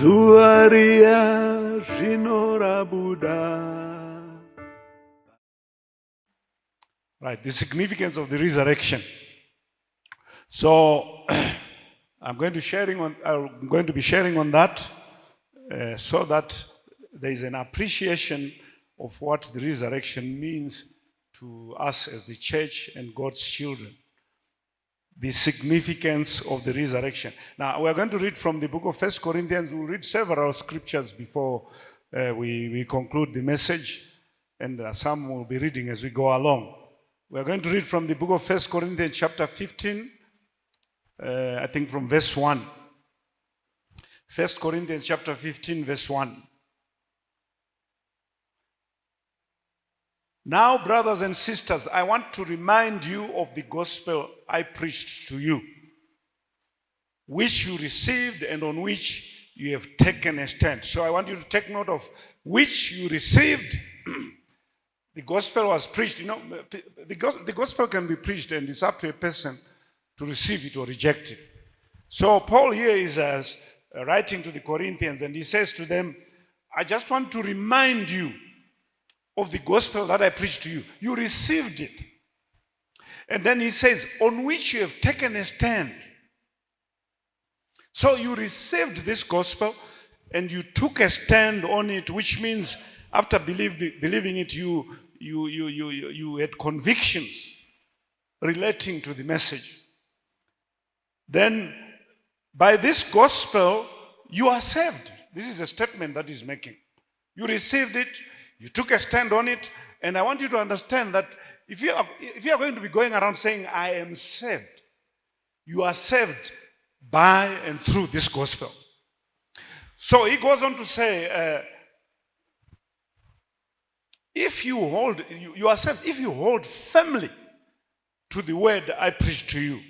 Zuaria Jinorabuda. Right, the significance of the resurrection. So I'm going to be sharing on that so that there is an appreciation of what the resurrection means to us as the church and God's children. The significance of the resurrection. Now, we're going to read from the book of 1 Corinthians. We'll read several scriptures before we conclude the message, and some we'll be reading as we go along. We're going to read from the book of 1 Corinthians chapter 15, I think from verse 1. 1 Corinthians chapter 15, verse 1. Now, brothers and sisters, I want to remind you of the gospel I preached to you, which you received and on which you have taken a stand. So I want you to take note of which you received. The gospel was preached. You know, the gospel can be preached, and it's up to a person to receive it or reject it. So Paul here is writing to the Corinthians, and he says to them, I just want to remind you of the gospel that I preached to you. You received it. And then he says, on which you have taken a stand. So you received this gospel and you took a stand on it, which means after believing it, you had convictions relating to the message. Then by this gospel, you are saved. This is a statement that he's making. You received it, you took a stand on it, and I want you to understand that if you are going to be going around saying, I am saved, you are saved by and through this gospel. So he goes on to say, if you are saved, if you hold firmly to the word I preached to you,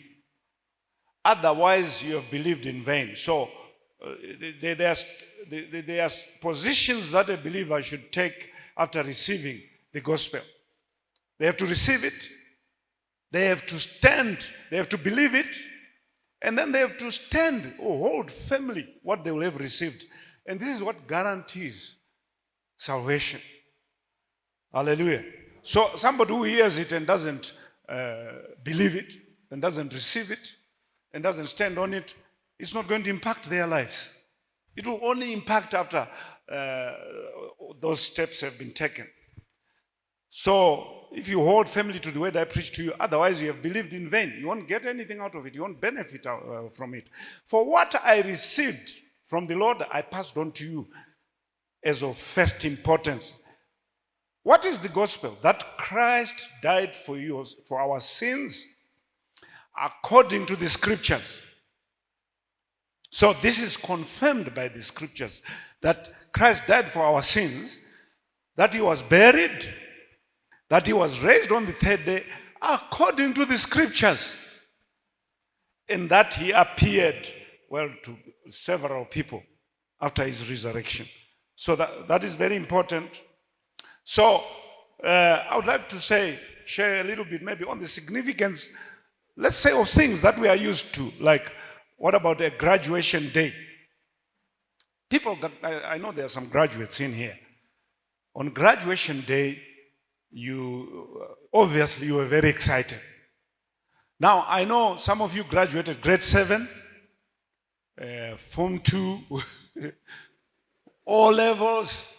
otherwise you have believed in vain. So there are positions that a believer should take after receiving the gospel. They have to receive it, they have to stand, they have to believe it, and then they have to stand or hold firmly what they will have received. And this is what guarantees salvation. Hallelujah. So somebody who hears it and doesn't believe it, and doesn't receive it, and doesn't stand on it, it's not going to impact their lives. It will only impact after those steps have been taken. So if you hold firmly to the word I preached to you, otherwise you have believed in vain. You won't get anything out of it. You won't benefit from it. For what I received from the Lord, I passed on to you as of first importance. What is the gospel? That Christ died for you, for our sins, according to the scriptures. So this is confirmed by the scriptures, that Christ died for our sins, that he was buried, that he was raised on the third day, according to the scriptures, and that he appeared, to several people after his resurrection. So that is very important. So I would like to share a little bit maybe on the significance, let's say, of things that we are used to, like what about a graduation day? I know there are some graduates in here. On graduation day, obviously you were very excited. Now, I know some of you graduated grade 7, Form 2, O levels,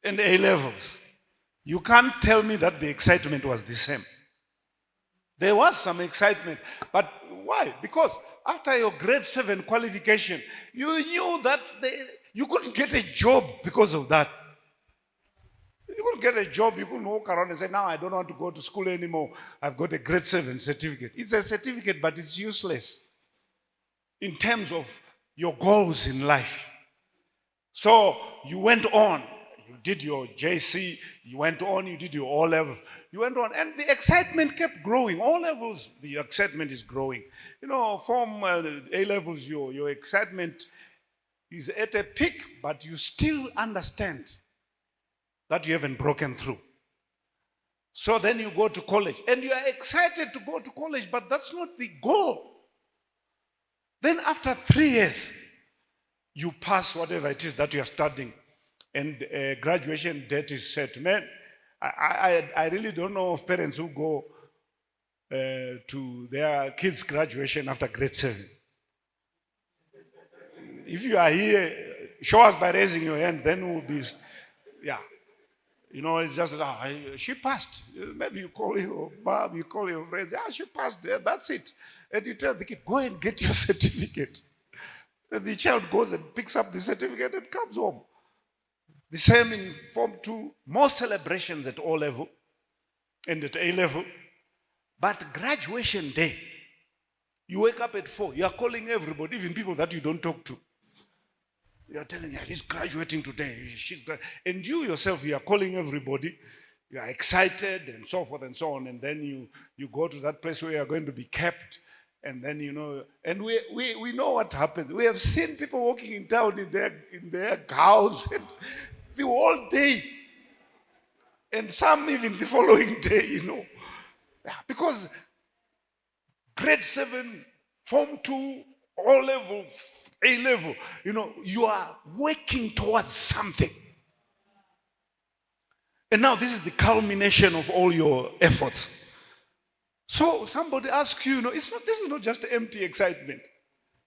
and A levels. You can't tell me that the excitement was the same. There was some excitement, but why? Because after your grade 7 qualification, you knew that you couldn't get a job because of that. You couldn't get a job, you couldn't walk around and say, now I don't want to go to school anymore. I've got a grade 7 certificate. It's a certificate, but it's useless in terms of your goals in life. So you went on. You did your JC, you went on, you did your O level, you went on, and the excitement kept growing. O levels, the excitement is growing. You know, from A levels, your excitement is at a peak, but you still understand that you haven't broken through. So then you go to college, and you are excited to go to college, but that's not the goal. Then after 3 years, you pass whatever it is that you are studying, and graduation date is set. Man, I really don't know of parents who go to their kids' graduation after grade 7. If you are here, show us by raising your hand, then we'll be, yeah. You know, it's just, she passed. Maybe you call your mom, you call your friends, she passed. That's it. And you tell the kid, go and get your certificate. And the child goes and picks up the certificate and comes home. The same in Form 2, more celebrations at O level and at A level. But graduation day, you wake up at 4, you are calling everybody, even people that you don't talk to. You are telling her, he's graduating today. And you yourself, you are calling everybody. You are excited and so forth and so on. And then you go to that place where you are going to be kept. And then, you know, and we know what happens. We have seen people walking in town in their gowns and the whole day. And some even the following day, you know. Because grade 7, Form 2, O level, A level, you know, you are working towards something. And now this is the culmination of all your efforts. So somebody asks you, you know, this is not just empty excitement.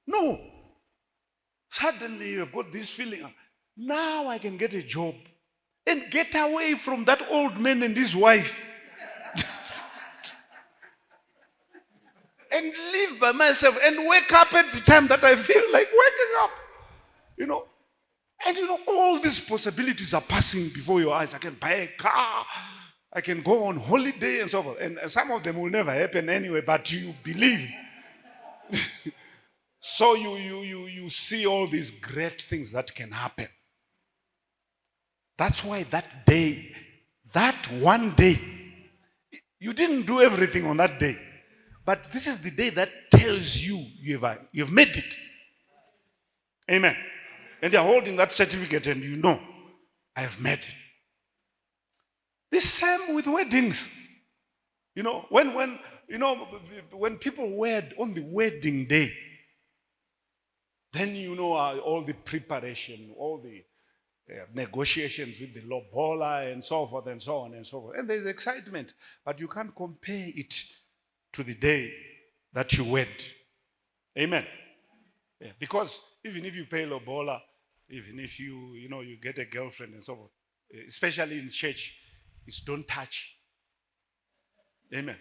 No. Suddenly you've got this feeling, now I can get a job and get away from that old man and his wife. And live by myself and wake up at the time that I feel like waking up. You know. And you know, all these possibilities are passing before your eyes. I can buy a car. I can go on holiday and so forth. And some of them will never happen anyway, but you believe. So you see all these great things that can happen. That's why that day, that one day, you didn't do everything on that day. But this is the day that tells you you've made it. Amen. And you're holding that certificate and you know, I have made it. The same with weddings. You know, when people wed on the wedding day, then you know all the preparation, all the negotiations with the lobola and so forth and so on and so forth. And there's excitement, but you can't compare it to the day that you wed. Amen. Yeah, because even if you pay lobola, even if you get a girlfriend and so forth, especially in church, it's don't touch. Amen.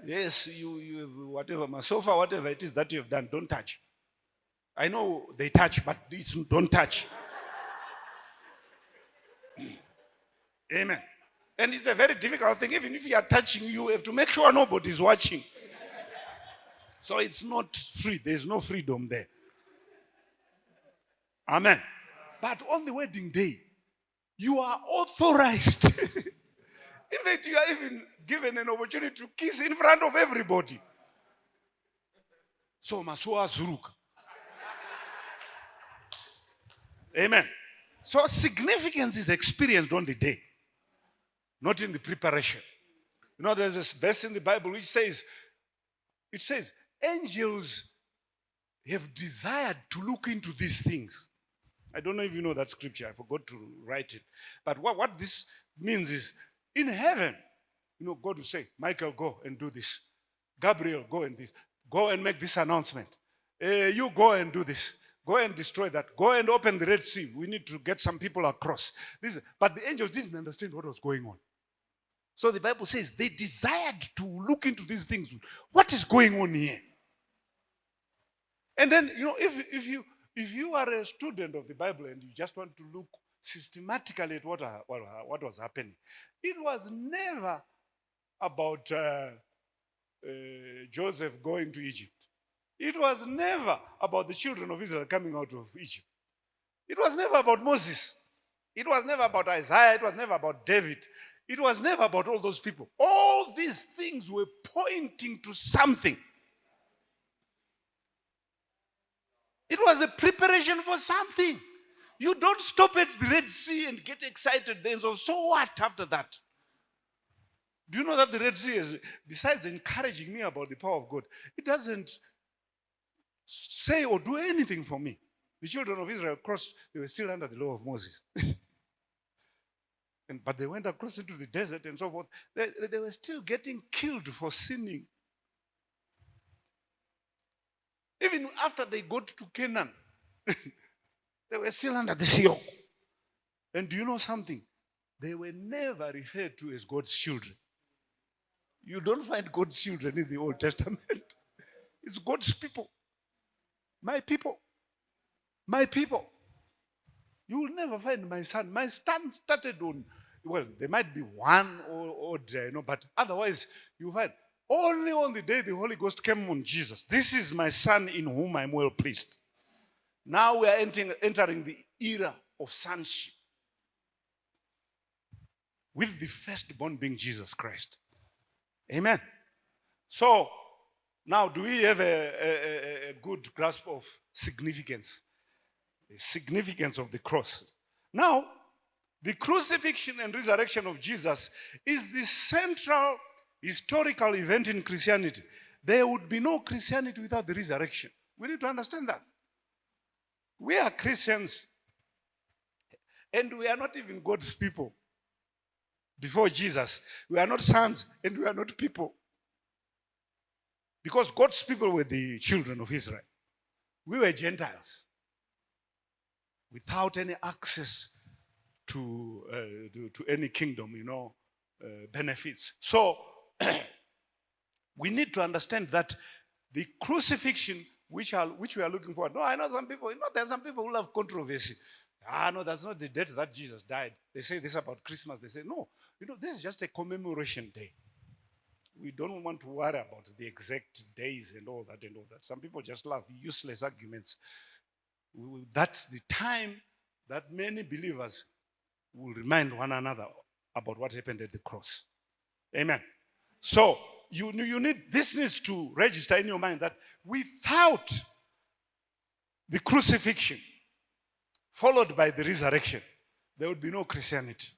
Yes, you whatever, masofa, whatever it is that you have done, don't touch. I know they touch, but it's don't touch. Amen. And it's a very difficult thing. Even if you are touching, you have to make sure nobody is watching. So it's not free. There's no freedom there. Amen. But on the wedding day, you are authorized. In fact, you are even given an opportunity to kiss in front of everybody. So Masua Zuruk. Amen. So significance is experienced on the day, not in the preparation. You know, there's this verse in the Bible which says, angels have desired to look into these things. I don't know if you know that scripture. I forgot to write it. But what this means is, in heaven, you know, God will say, Michael, go and do this. Gabriel, go and this. Go and make this announcement. You go and do this. Go and destroy that. Go and open the Red Sea. We need to get some people across. But the angels didn't understand what was going on. So the Bible says they desired to look into these things. What is going on here? And then, you know, if you are a student of the Bible and you just want to look systematically at what was happening, it was never about Joseph going to Egypt. It was never about the children of Israel coming out of Egypt. It was never about Moses. It was never about Isaiah. It was never about David. It was never about all those people. All these things were pointing to something. It was a preparation for something. You don't stop at the Red Sea and get excited then. So what after that? Do you know that the Red Sea is, besides encouraging me about the power of God, it doesn't say or do anything for me. The children of Israel crossed, they were still under the law of Moses. But they went across into the desert and so forth. They were still getting killed for sinning. Even after they got to Canaan, they were still under the yoke. And do you know something? They were never referred to as God's children. You don't find God's children in the Old Testament. It's God's people. My people. My people. You will never find my son. My son started on, well, there might be one or but otherwise you find only on the day the Holy Ghost came on Jesus. This is my son in whom I'm well pleased. Now we are entering the era of sonship, with the firstborn being Jesus Christ. Amen. So now, do we have a good grasp of significance? The significance of the cross. Now, the crucifixion and resurrection of Jesus is the central historical event in Christianity. There would be no Christianity without the resurrection. We need to understand that. We are Christians, and we are not even God's people. Before Jesus, we are not sons and we are not people. Because God's people were the children of Israel. We were Gentiles without any access to any kingdom, benefits. So we need to understand that the crucifixion which we are looking for. No, I know some people, there are some people who love controversy. No, that's not the date that Jesus died. They say this about Christmas. They say, no, this is just a commemoration day. We don't want to worry about the exact days and all that. Some people just love useless arguments. That's the time that many believers will remind one another about what happened at the cross. Amen. So this needs to register in your mind that without the crucifixion followed by the resurrection, there would be no Christianity.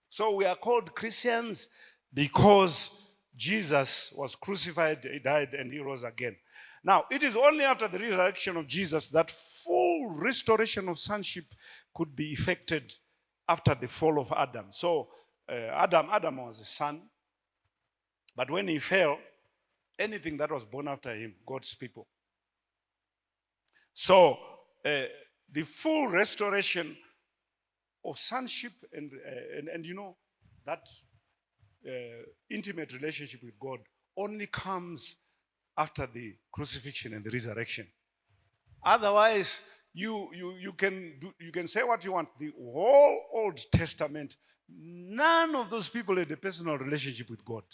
So we are called Christians because Jesus was crucified, he died, and he rose again. Now, it is only after the resurrection of Jesus that full restoration of sonship could be effected after the fall of Adam. So Adam was a son, but when he fell, anything that was born after him, God's people. So the full restoration of sonship and that intimate relationship with God only comes after the crucifixion and the resurrection. Otherwise, you can say what you want. The whole Old Testament, none of those people had a personal relationship with God.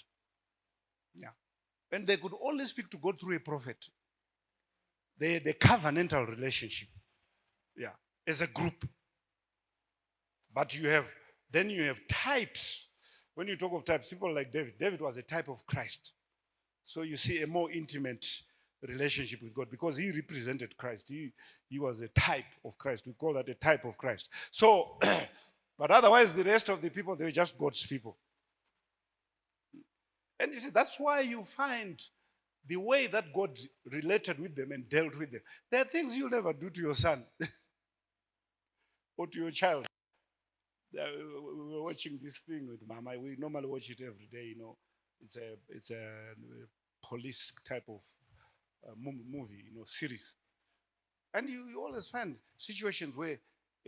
Yeah. And they could only speak to God through a prophet. They had a covenantal relationship. Yeah. As a group. But you have types. When you talk of types, people like David was a type of Christ. So you see a more intimate relationship with God because he represented Christ. He was a type of Christ. We call that a type of Christ. So, but otherwise the rest of the people, they were just God's people. And you see, that's why you find the way that God related with them and dealt with them. There are things you'll never do to your son or to your child. We were watching this thing with Mama. We normally watch it every day, It's a police type of movie, series. And you always find situations where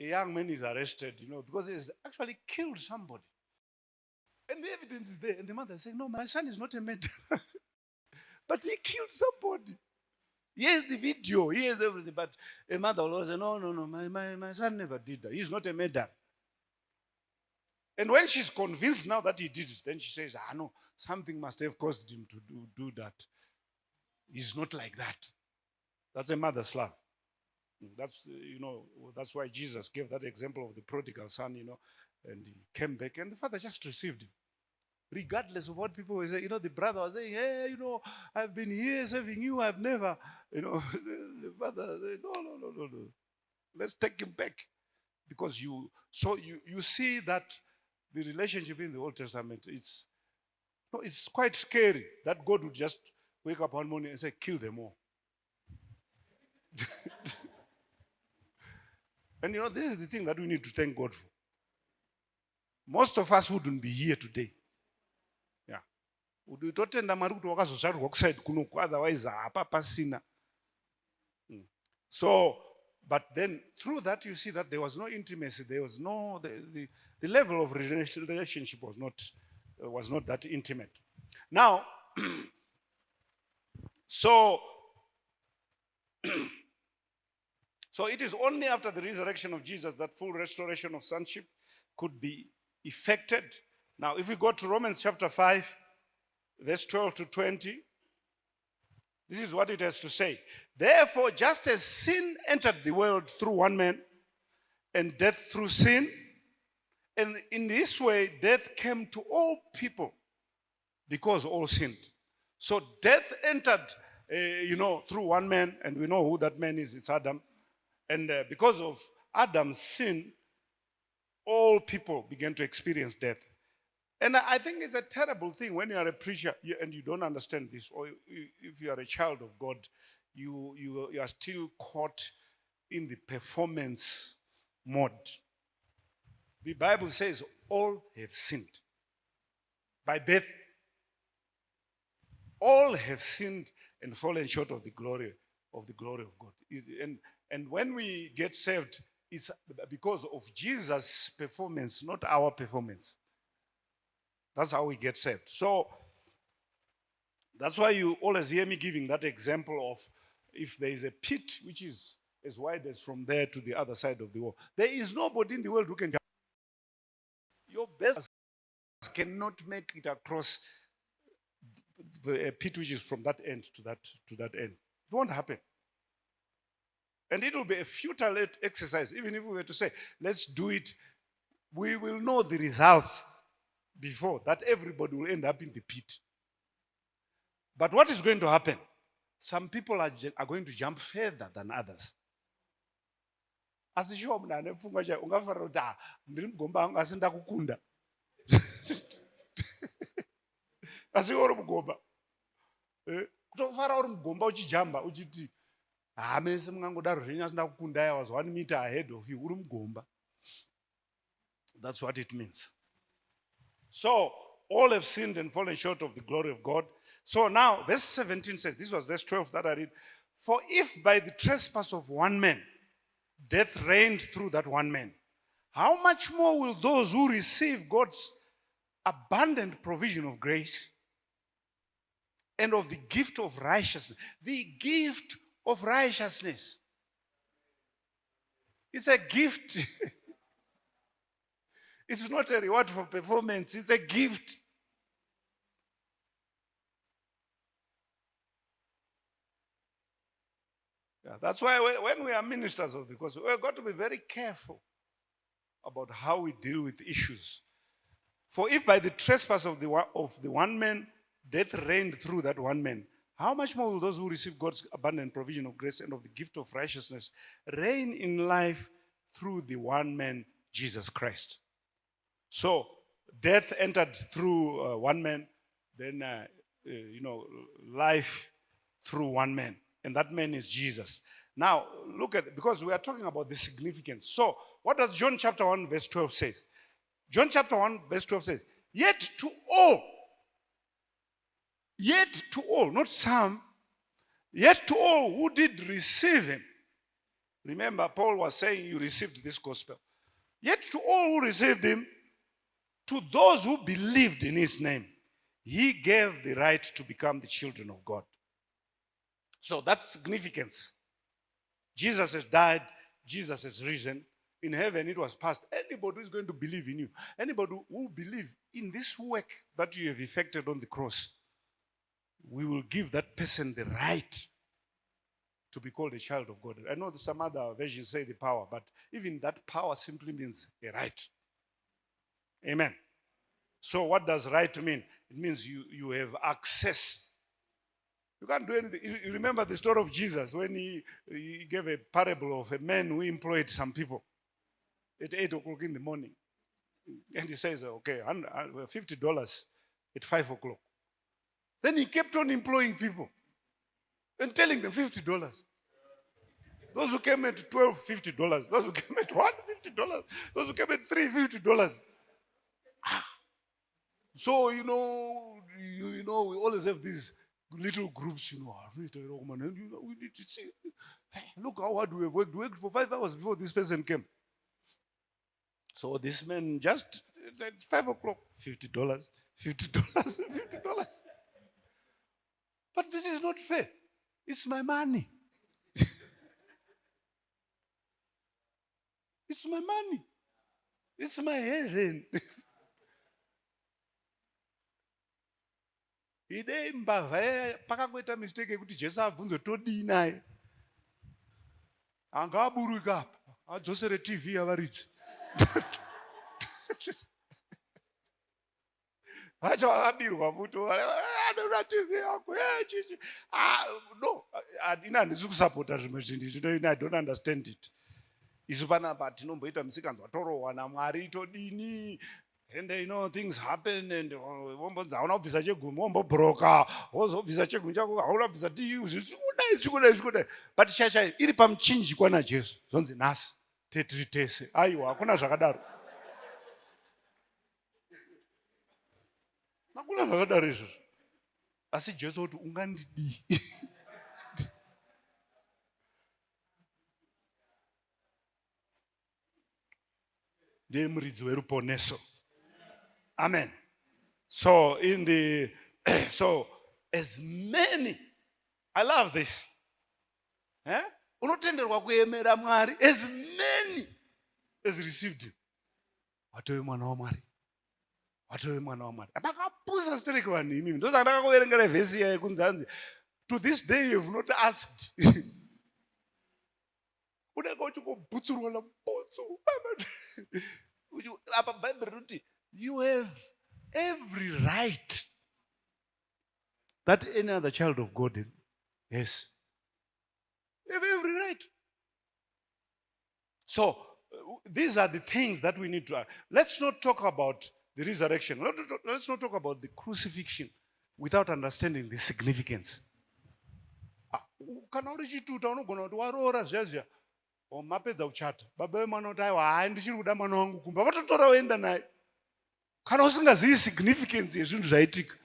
a young man is arrested, because he's actually killed somebody. And the evidence is there. And the mother is saying, no, my son is not a murderer. But he killed somebody. Here's the video. Here's everything. But a mother will always say, no, my son never did that. He's not a murderer. And when she's convinced now that he did it, then she says, no, something must have caused him to do that. He's not like that. That's a mother's love. That's why Jesus gave that example of the prodigal son, and he came back and the father just received him. Regardless of what people were saying, the brother was saying, hey, I've been here serving you, I've never, the father said, no. Let's take him back. Because you see that the relationship in the Old Testament, it's quite scary that God would just wake up one morning and say, kill them all. And this is the thing that we need to thank God for. Most of us wouldn't be here today. Yeah. Utotenda mari kuti wakazozvarwa kuside kunoku, otherwise hapa pasina. So, but then through that you see that there was no intimacy, there was no, the level of relationship was not that intimate. Now, so it is only after the resurrection of Jesus that full restoration of sonship could be effected. Now, if we go to Romans chapter 5, verse 12 to 20, this is what it has to say. Therefore, just as sin entered the world through one man, and death through sin, and in this way death came to all people because all sinned. So death entered, through one man, and we know who that man is. It's Adam. And because of Adam's sin, all people began to experience death. And I think it's a terrible thing when you are a preacher and you don't understand this, or if you are a child of God, you are still caught in the performance mode. The Bible says all have sinned by birth. All have sinned and fallen short of the glory of God. And when we get saved, it's because of Jesus' performance, not our performance. That's how we get saved. So that's why you always hear me giving that example of if there is a pit which is as wide as from there to the other side of the wall, there is nobody in the world who can jump. Your best cannot make it across the pit which is from that end to that end. It won't happen. And it will be a futile exercise. Even if we were to say, let's do it, we will know the results before that everybody will end up in the pit. But what is going to happen? Some people are going to jump further than others. Asisho mna nepfunga cha ungafarira kuti ndiri mugomba wangu asi ndakukunda. Asi uri mugomba. Kutofara uri mugomba uchijamba uchiti mese mungangodaro zvenyu asi ndakukunda, I was 1 meter ahead of you, uri mugomba. That's what it means. So all have sinned and fallen short of the glory of God. So now verse 17 says, this was verse 12 that I read, for if by the trespass of one man death reigned through that one man, how much more will those who receive God's abundant provision of grace and of the gift of righteousness, the gift of righteousness. It's a gift. It's not a reward for performance, it's a gift. Yeah, that's why when we are ministers of the gospel, we've got to be very careful about how we deal with issues. For if by the trespass of the one man, death reigned through that one man, how much more will those who receive God's abundant provision of grace and of the gift of righteousness reign in life through the one man, Jesus Christ? So death entered through one man, then life through one man, and that man is Jesus. Now look at, because we are talking about the significance. So what does John chapter 1 verse 12 says? John chapter 1 verse 12 says, yet to all, not some, yet to all who did receive him. Remember, Paul was saying you received this gospel. Yet to all who received him, to those who believed in his name, he gave the right to become the children of God. So that's significance. Jesus has died, Jesus has risen. In heaven it was past. Anybody who is going to believe in you, anybody who believes in this work that you have effected on the cross, we will give that person the right to be called a child of God. I know some other versions say the power, but even that power simply means a right. Amen. So what does right mean? It means you have access. You can't do anything. You remember the story of Jesus when he gave a parable of a man who employed some people at 8 o'clock in the morning. And he says, okay, $50 at 5 o'clock. Then he kept on employing people and telling them $50. Those who came at $12, $50. Those who came at $150. Those who came at $350. So, we always have these little groups, and we need to see, hey, look how hard we have worked. We worked for 5 hours before this person came. So this man just at 5 o'clock, $50, $50, $50. But this is not fair. It's my money. It's my money. It's my heaven. Ide mbavha pakakuita mistake yekuti Jesu abvunzwe todii naye. Anga aburuka apa, adzosere TV yavaridzi. Vacho vakabirwa muto, anoda TV yako, chichi. No, ina handisi kusapota zvimwe zvinhu, I don't understand it. Isu panapa tinomboita musikanzwa torohwa naMwari todini. And things happen and wombonzi hauna kubvisa chegumi wombobhuroka, wozobvisa chegumi chako hauna kubvisa zvikudai. But shasha iri pamuchinjikwa naJesu zonzi nhasi tetiri tese. Aiwa, hakuna zvakadaro. Hakuna zvakadaro izvozvo. Asi Jesu kuti ungandidii. Ndiye muridzi weruponeso. Amen. So so as many, I love this. Unotenderwa kuemera Mwari, as many as received him. Watove mwana waMwari. Watove mwana waMwari. Apakapusa stereki vanhu imimi. Ndozvandakakuverengera vhesi iya yekunzanzi. To this day you have not asked. Unenge uchingobhutsurwa nambotso. Apa Bible roti, you have every right that any other child of God has. You have every right. So these are the things that we need to. Let's not talk about the resurrection. Let's not talk about the crucifixion without understanding the significance. Kana uri chituta unogona kuti waroora zviya mapedza kuchata, baba vemwana kuti aiwa, hai ndichiri kuda mwana wangu kumba, vatotora woenda naye. Kana usingazivi significance yezvinhu zvaitika,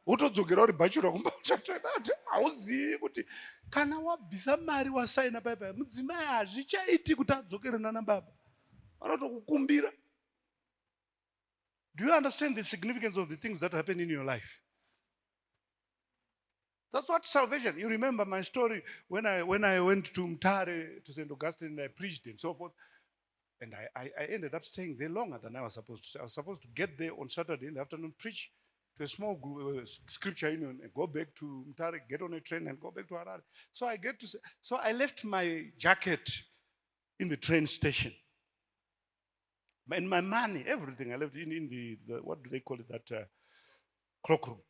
wotodzokera uri bachura kumba uchatati, hauzivi kuti kana wabvisa mari wasaina paipai, mudzimai hazvichaiti kuti adzokere nana baba, vanotokukumbira. Do you understand the significance of the things that happen in your life? That's what salvation. You remember my story when I went to Mtare, to St. Augustine, and I preached and so forth. And I ended up staying there longer than I was supposed to. I was supposed to get there on Saturday in the afternoon, preach to a small group, scripture union, and go back to Mtare, get on a train and go back to Harare. So I left my jacket in the train station. And my money, everything, I left in the what do they call it, that cloakroom.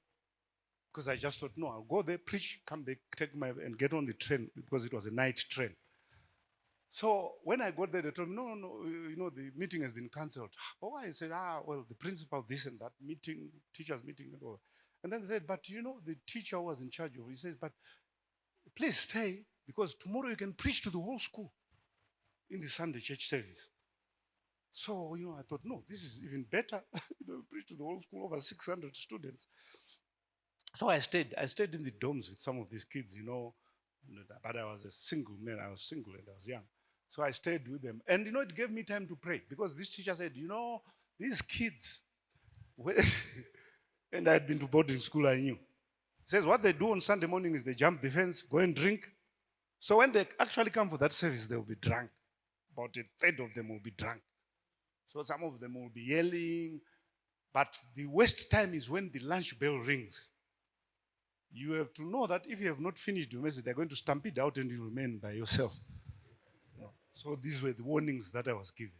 Because I just thought, no, I'll go there, preach, come back, and get on the train, because it was a night train. So when I got there, they told me, no, the meeting has been cancelled. Oh, I said, well, the principal, this and that meeting, teachers meeting, and all. And then they said, but the teacher was in charge of it. He says, but please stay, because tomorrow you can preach to the whole school in the Sunday church service. So, I thought, no, this is even better. Preach to the whole school, over 600 students. So I stayed in the dorms with some of these kids, but I was a single man. I was single and I was young. So I stayed with them. And, it gave me time to pray, because this teacher said, these kids, and I had been to boarding school, I knew. He says, what they do on Sunday morning is they jump the fence, go and drink. So when they actually come for that service, they will be drunk. About a third of them will be drunk. So some of them will be yelling. But the worst time is when the lunch bell rings. You have to know that if you have not finished your message, they're going to stampede out and you remain by yourself. So these were the warnings that I was given.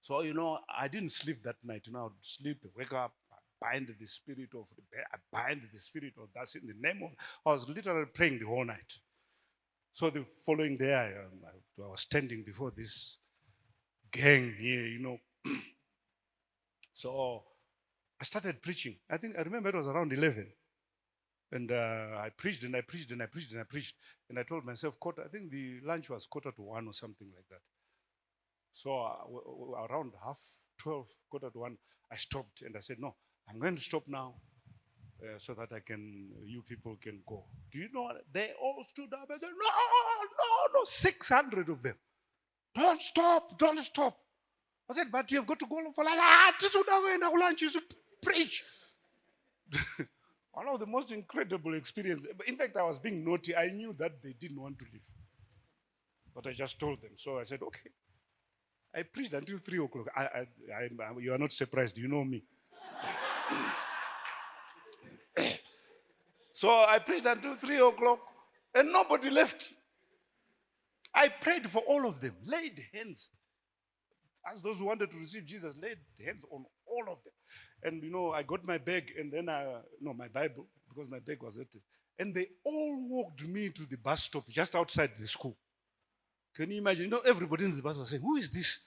So, I didn't sleep that night. I would sleep, wake up, I bind the spirit of that's in the name of, I was literally praying the whole night. So the following day, I was standing before this gang here, So I started preaching. I remember it was around 11. And I preached and I preached and I preached and I preached. And I told myself, I think the lunch was 1:45 or something like that. So around half 12, 1:45, I stopped and I said, no, I'm going to stop now so that you people can go. Do you know what? They all stood up and said, no, no, no, 600 of them. Don't stop, don't stop. I said, but you've got to go for lunch, you should preach. One of the most incredible experiences. In fact, I was being naughty. I knew that they didn't want to leave. But I just told them. So I said, okay. I preached until 3 o'clock. You are not surprised. You know me. So I preached until 3 o'clock and nobody left. I prayed for all of them, laid hands. As those who wanted to receive Jesus, laid hands on all of them. And I got my bag and then my Bible, because my bag was empty. And they all walked me to the bus stop just outside the school. Can you imagine? Everybody in the bus was saying, who is this?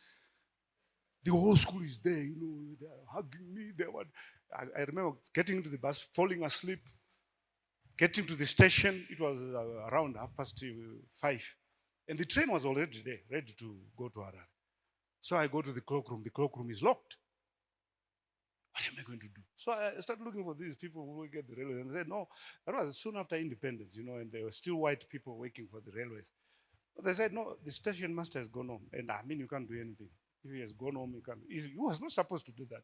The whole school is there, they're hugging me. I remember getting into the bus, falling asleep, getting to the station. It was around 5:30. And the train was already there, ready to go to Harare. So I go to the cloakroom. The cloakroom is locked. What am I going to do? So I started looking for these people who will get the railways. And they said, no, that was soon after independence, and there were still white people working for the railways. But they said, no, the station master has gone home. And you can't do anything. If he has gone home, you can't. He was not supposed to do that,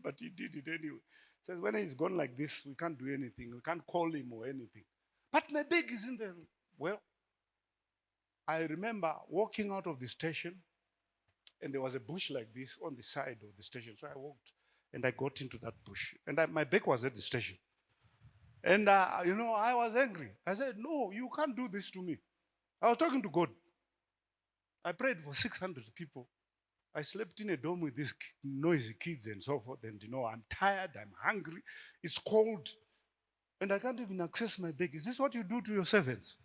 but he did it anyway. He says, when he's gone like this, we can't do anything. We can't call him or anything. But my bag is in there. Well, I remember walking out of the station, and there was a bush like this on the side of the station. So I walked, and I got into that bush. And my bag was at the station. And, I was angry. I said, no, you can't do this to me. I was talking to God. I prayed for 600 people. I slept in a dorm with these noisy kids and so forth. And, I'm tired, I'm hungry, it's cold, and I can't even access my bag. Is this what you do to your servants?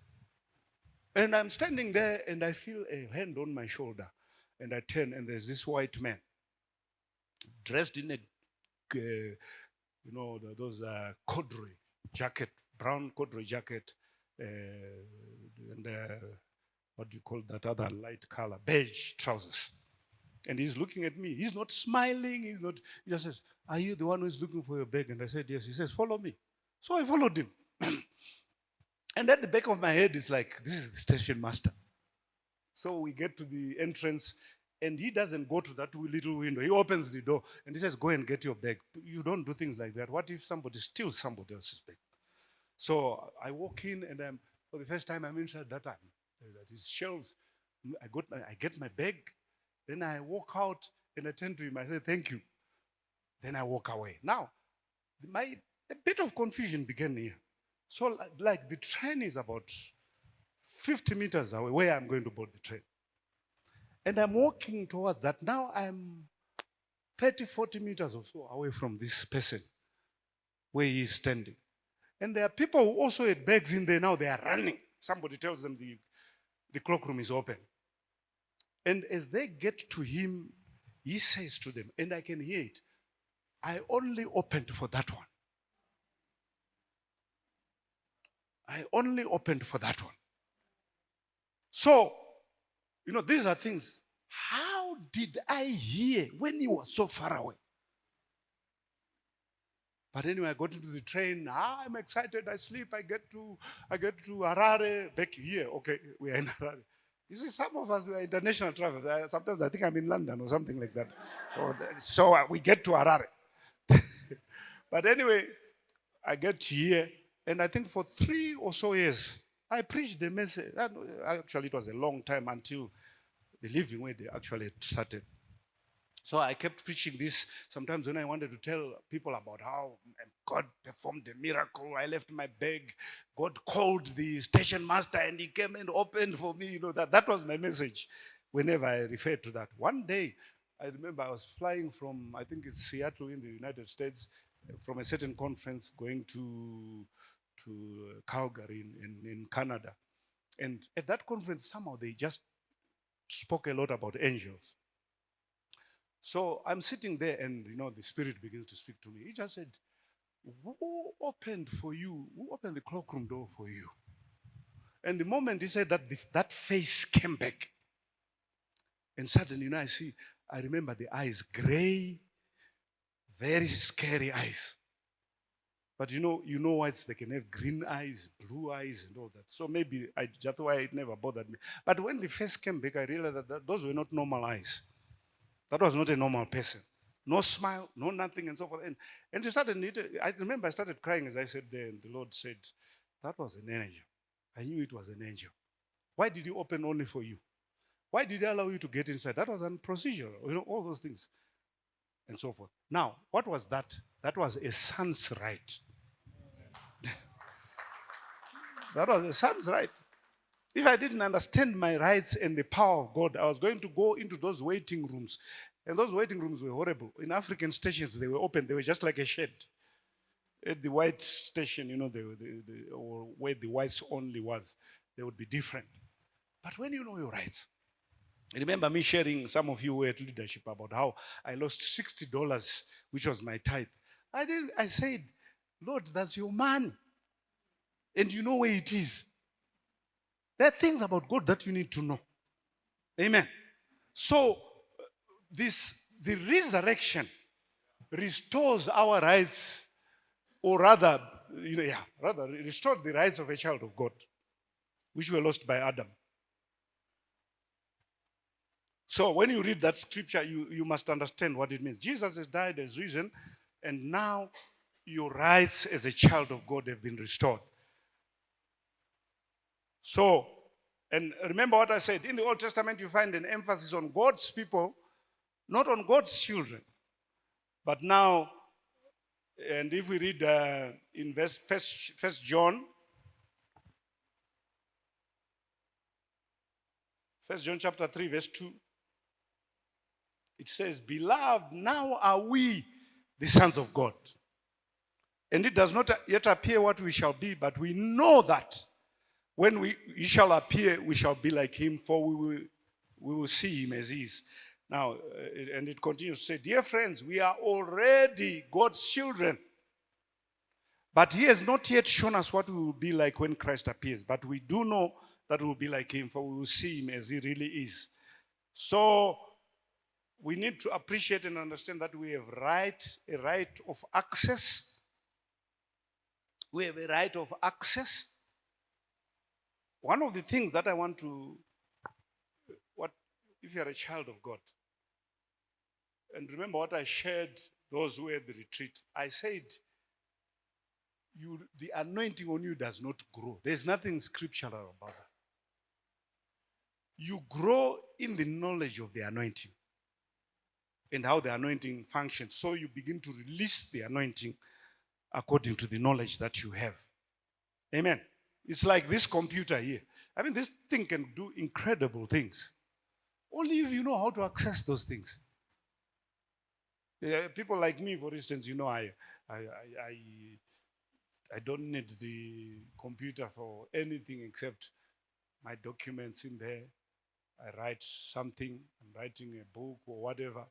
And I'm standing there and I feel a hand on my shoulder. And I turn and there's this white man dressed in a, those corduroy jacket, brown corduroy jacket, and what do you call that other light color? Beige trousers. And he's looking at me. He's not smiling. He just says, are you the one who's looking for your bag? And I said, yes. He says, follow me. So I followed him. And at the back of my head is like, this is the station master. So we get to the entrance and he doesn't go to that little window. He opens the door and he says, go and get your bag. You don't do things like that. What if somebody steals somebody else's bag? So I walk in and for the first time I'm inside that his shelves. I get my bag. Then I walk out and I turn to him. I say, thank you. Then I walk away. Now, a bit of confusion began here. So like the train is about 50 meters away where I'm going to board the train. And I'm walking towards that. Now I'm 30, 40 meters or so away from this person where he's standing. And there are people who also had bags in there. Now they are running. Somebody tells them the cloakroom is open. And as they get to him, he says to them, and I can hear it, I only opened for that one. I only opened for that one. So, these are things. How did I hear when he was so far away? But anyway, I got into the train. I'm excited. I sleep. I get to Harare, back here. Okay, we are in Harare. You see, some of us, we are international travelers. Sometimes I think I'm in London or something like that. So we get to Harare. But anyway, I get here, and I think for 3 or so years, I preached the message. Actually, it was a long time until the living way they actually started. So I kept preaching this. Sometimes when I wanted to tell people about how God performed a miracle, I left my bag. God called the station master and he came and opened for me. That was my message whenever I referred to that. One day, I remember I was flying from, I think it's Seattle in the United States, from a certain conference going to Calgary in Canada. And at that conference, somehow they just spoke a lot about angels. So I'm sitting there and, the Spirit begins to speak to me. He just said, Who opened for you? Who opened the cloakroom door for you? And the moment he said that, that face came back. And suddenly, I remember the eyes, gray, very scary eyes. But you know whites, they can have green eyes, blue eyes, and all that. So maybe that's why it never bothered me. But when the face came back, I realized that those were not normal eyes. That was not a normal person. No smile, no nothing, and so forth. And I remember I started crying as I said there, and the Lord said, that was an angel. I knew it was an angel. Why did you open only for you? Why did he allow you to get inside? That was procedural, all those things, and so forth. Now, what was that? That was a son's right. That was a son's right. If I didn't understand my rights and the power of God, I was going to go into those waiting rooms. And those waiting rooms were horrible. In African stations, they were open. They were just like a shed. At the white station, or where the whites only was, they would be different. But when you know your rights, I remember me sharing, some of you were at leadership, about how I lost $60, which was my tithe. I said, Lord, that's your money. And you know where it is. There are things about God that you need to know. Amen. So the resurrection restores our rights, or rather, restored the rights of a child of God, which were lost by Adam. So when you read that scripture, you must understand what it means. Jesus has died, has risen, and now your rights as a child of God have been restored. So, and remember what I said, in the Old Testament you find an emphasis on God's people, not on God's children. But now, and if we read in First John, 1 John chapter 3, verse 2, it says, beloved, now are we the sons of God. And it does not yet appear what we shall be, but we know that when he shall appear, we shall be like him, for we will see him as he is. Now, and it continues to say, dear friends, we are already God's children. But he has not yet shown us what we will be like when Christ appears. But we do know that we will be like him, for we will see him as he really is. So we need to appreciate and understand that we have a right of access. We have a right of access. One of the things that I want to, if you're a child of God, and remember what I shared, those who were at the retreat, I said, the anointing on you does not grow. There's nothing scriptural about that. You grow in the knowledge of the anointing and how the anointing functions. So you begin to release the anointing according to the knowledge that you have. Amen. It's like this computer here. I mean, this thing can do incredible things. Only if you know how to access those things. People like me, for instance, I don't need the computer for anything except my documents in there. I write something, I'm writing a book or whatever.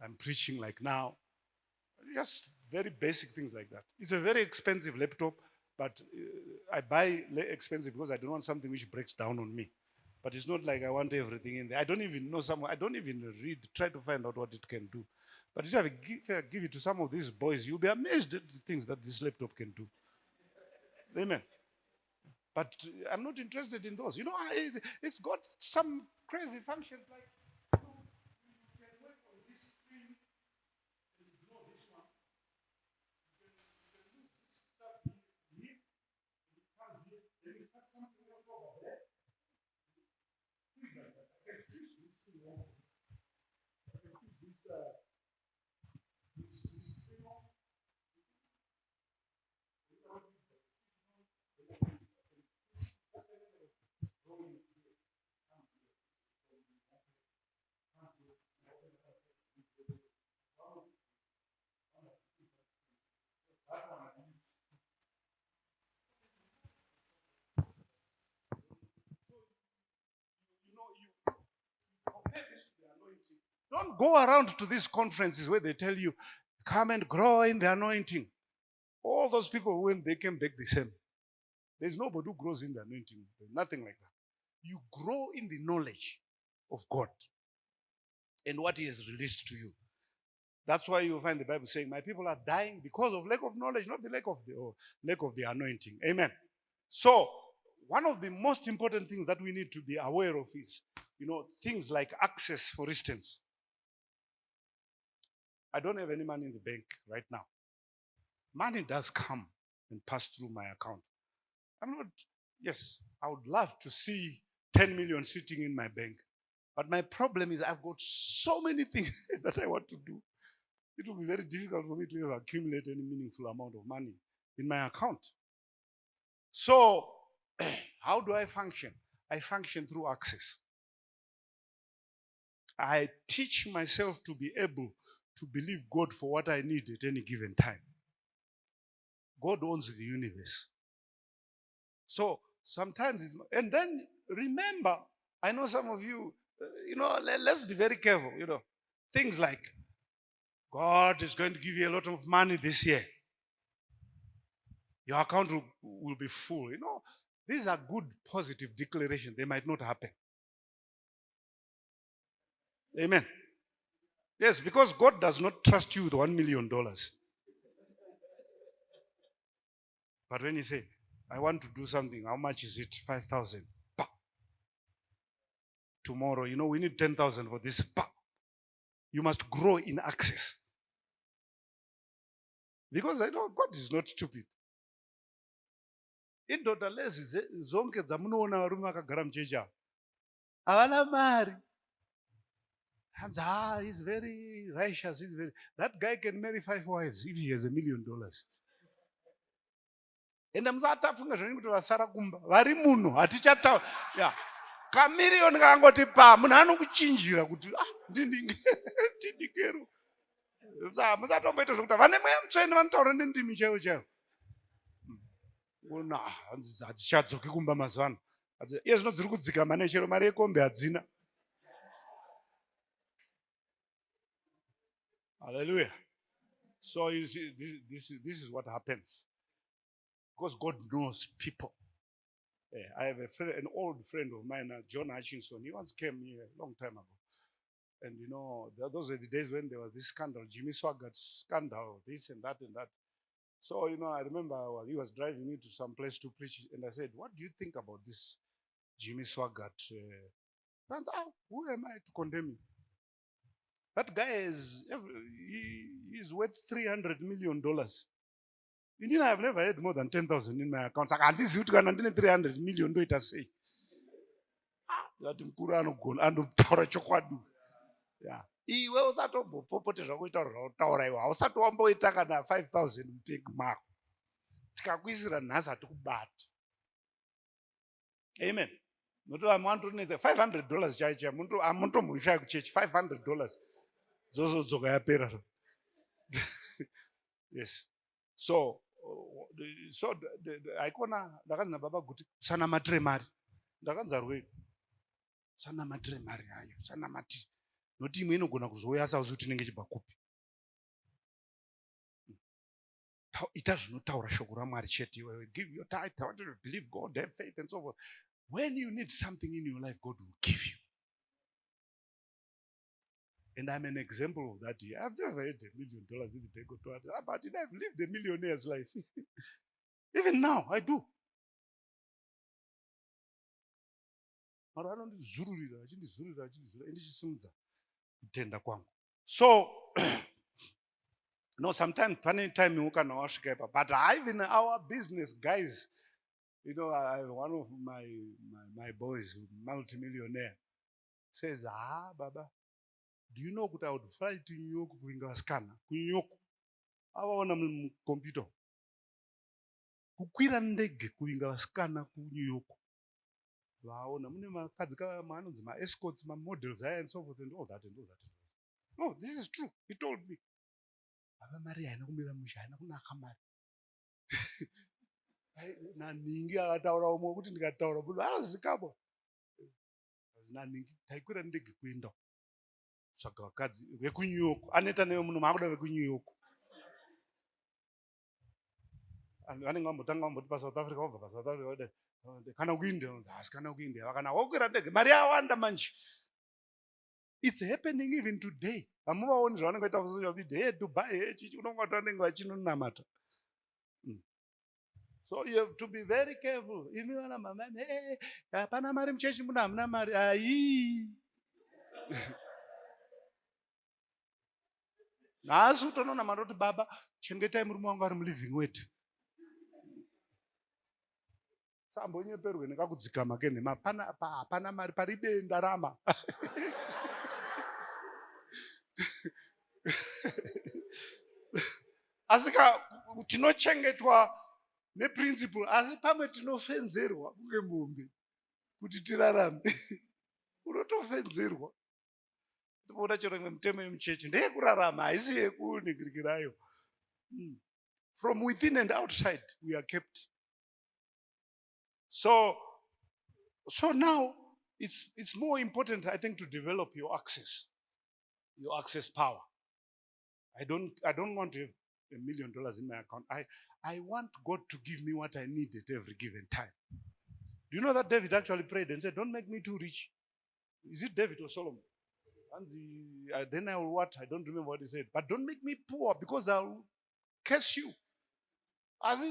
I'm preaching like now. Just very basic things like that. It's a very expensive laptop, but I buy expensive because I don't want something which breaks down on me. But it's not like I want everything in there. I don't even know I don't even read, try to find out what it can do. But if I give it to some of these boys, you'll be amazed at the things that this laptop can do. Amen. But I'm not interested in those. It's got some crazy functions like you can work on this screen and ignore this one. You can move this stuff here, and it comes here, then it has something else over there. I can switch this thing on. I can switch this thing on. You compare this to the anointing. Don't go around to these conferences where they tell you, come and grow in the anointing. All those people, when they came back the same. There's nobody who grows in the anointing. There's nothing like that. You grow in the knowledge of God and what He has released to you. That's why you find the Bible saying, "My people are dying because of lack of knowledge, not the lack of the anointing." Amen. So, one of the most important things that we need to be aware of is, things like access. For instance, I don't have any money in the bank right now. Money does come and pass through my account. I'm not, yes, I would love to see 10 million sitting in my bank. But my problem is I've got so many things that I want to do. It will be very difficult for me to ever accumulate any meaningful amount of money in my account. So, how do I function? I function through access. I teach myself to be able to believe God for what I need at any given time. God owns the universe. So sometimes, and then remember, I know some of you, let's be very careful, things like, God is going to give you a lot of money this year. Your account will be full. These are good, positive declarations. They might not happen. Amen. Yes, because God does not trust you with $1 million. But when you say, I want to do something, how much is it? 5,000. Tomorrow, we need 10,000 for this. You must grow in access. Because I know God is not stupid. Indoda lezi zonke dzamunoona varume vakagara muchechi ava havana mari. He's very righteous. That guy can marry 5 wives if he has $1 million. And musatafunga zvenyu kuti vasara kumba vari muno hatichataura. Yeah. Kamiliyoni kakangoti munhu anokuchinjira kuti ndidikero. Musatomboita zvokuti vane mweya mutsvene vanotaura nendimi chaivo chaivo. Hadzichadzoki kumba mazuva ano. Iye zvino dziri kudzika mane chero mari yekombe hadzina. Hallelujah. So you see, this is what happens. Because God knows people. I have an old friend of mine, John Hutchinson. He once came here a long time ago. And those were the days when there was this scandal, Jimmy Swaggart's scandal, this and that and that. So, I remember he was driving me to some place to preach, and I said, what do you think about this Jimmy Swaggart? Who am I to condemn him? That guy he's worth $300 million. I have never had more than 10,000 in my account. Saka handisi kuti kana ndine 300 million ndoita sei. Ngati mukuru anotaura chokwadi. Yeah. Iwe usatombopopota zvakuitaura zvautaura iwe hausati wamboita kana 5,000 mupeki mako. Tikakuisira nhasi hatikubati. Amen. $500 chaicha amutomboshaya kuchechi $500 zozodzoka yapera. Yes. So aikona ndakanzi nababa kuti usanamatire mari. Ndakanzi arwei usanamatire mari hayo usanamatire noti imwe inogona kuzouya asauzi kuti inenge ichibva kupi. Ita zvinotaura shoko raMwari chete iwewe. Give your tithe, I want you to believe God, have faith and so forth. When you need something in your life, God will give you. And I'm an example of that here. I've never had $1 million in the bank, but I've lived a millionaire's life. Even now, I do. So, sometimes funny time you can wasika, but even our business guys, one of my boys, multimillionaire, says, Baba, do you know what I would fly to New York kuinga scanner? New York. Avaona computer. Kukwira ndege kuinga scanner ku New York. Vaona mune makadzi kamanonzi escorts, models and so forth and all that and all that. No, this is true. He told me. Baba Maria haina kumira musha haina kunaka mari. Naningi akataura umwe kuti ndikataura bulo azikabo. Naningi taikwira ndege kuenda. Saka vakadzi vekuNew York aneta newe munhu maakuda vekuNew York. vanenge vambotanga vamboti paSouth Africa vabva paSouth Africa kana kuindia asi kana kuindia vakanaka vokwira ndege mari yawanda manje. It's happening even today. Hamuvaoni zvavanenge vaita kusocial media, hey Dubai, hey chichi, unonga vanenge vachinonamata. So you have to be very careful. Imi vana mamani, hey, hapana mari muchechi muno hamuna mari. Ai. Nhasi utononamata kuti baba chengetai murume wangu ari muliving wet. Sambonyeperwe nekakudzikama kenhema hapana mari pari denda rama. Asika tinochengetwa neprinciple asi pamwe tinofenzerwa kunge mombe kuti tirarame. Unotofenzerwa. Toona chero mutemo yemuchechi ndeyekurarama haisi yekuningirikirayo. From within and outside we are kept. So now it's more important, I think, to develop your access power. I don't want to have $1 million in my account. I want God to give me what I need at every given time. Do you know that David actually prayed and said, don't make me too rich? Is it David or Solomon? And then I will what? I don't remember what he said. But don't make me poor because I'll curse you. As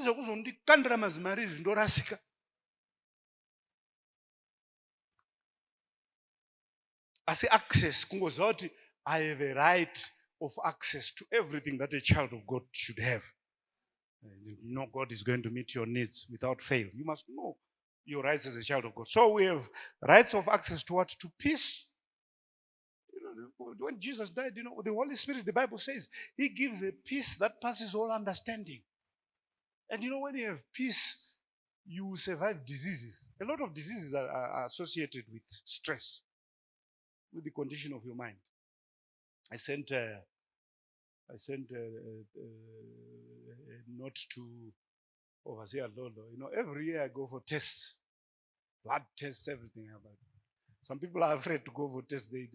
access, I have a right of access to everything that a child of God should have. You know God is going to meet your needs without fail. You must know your rights as a child of God. So we have rights of access to what? To peace. When Jesus died, the Holy Spirit, the Bible says, He gives a peace that passes all understanding. And when you have peace, you survive diseases. A lot of diseases are associated with stress, with the condition of your mind. I sent a note to Overseer Lolo. Every year I go for tests, blood tests, everything. Some people are afraid to go for tests. They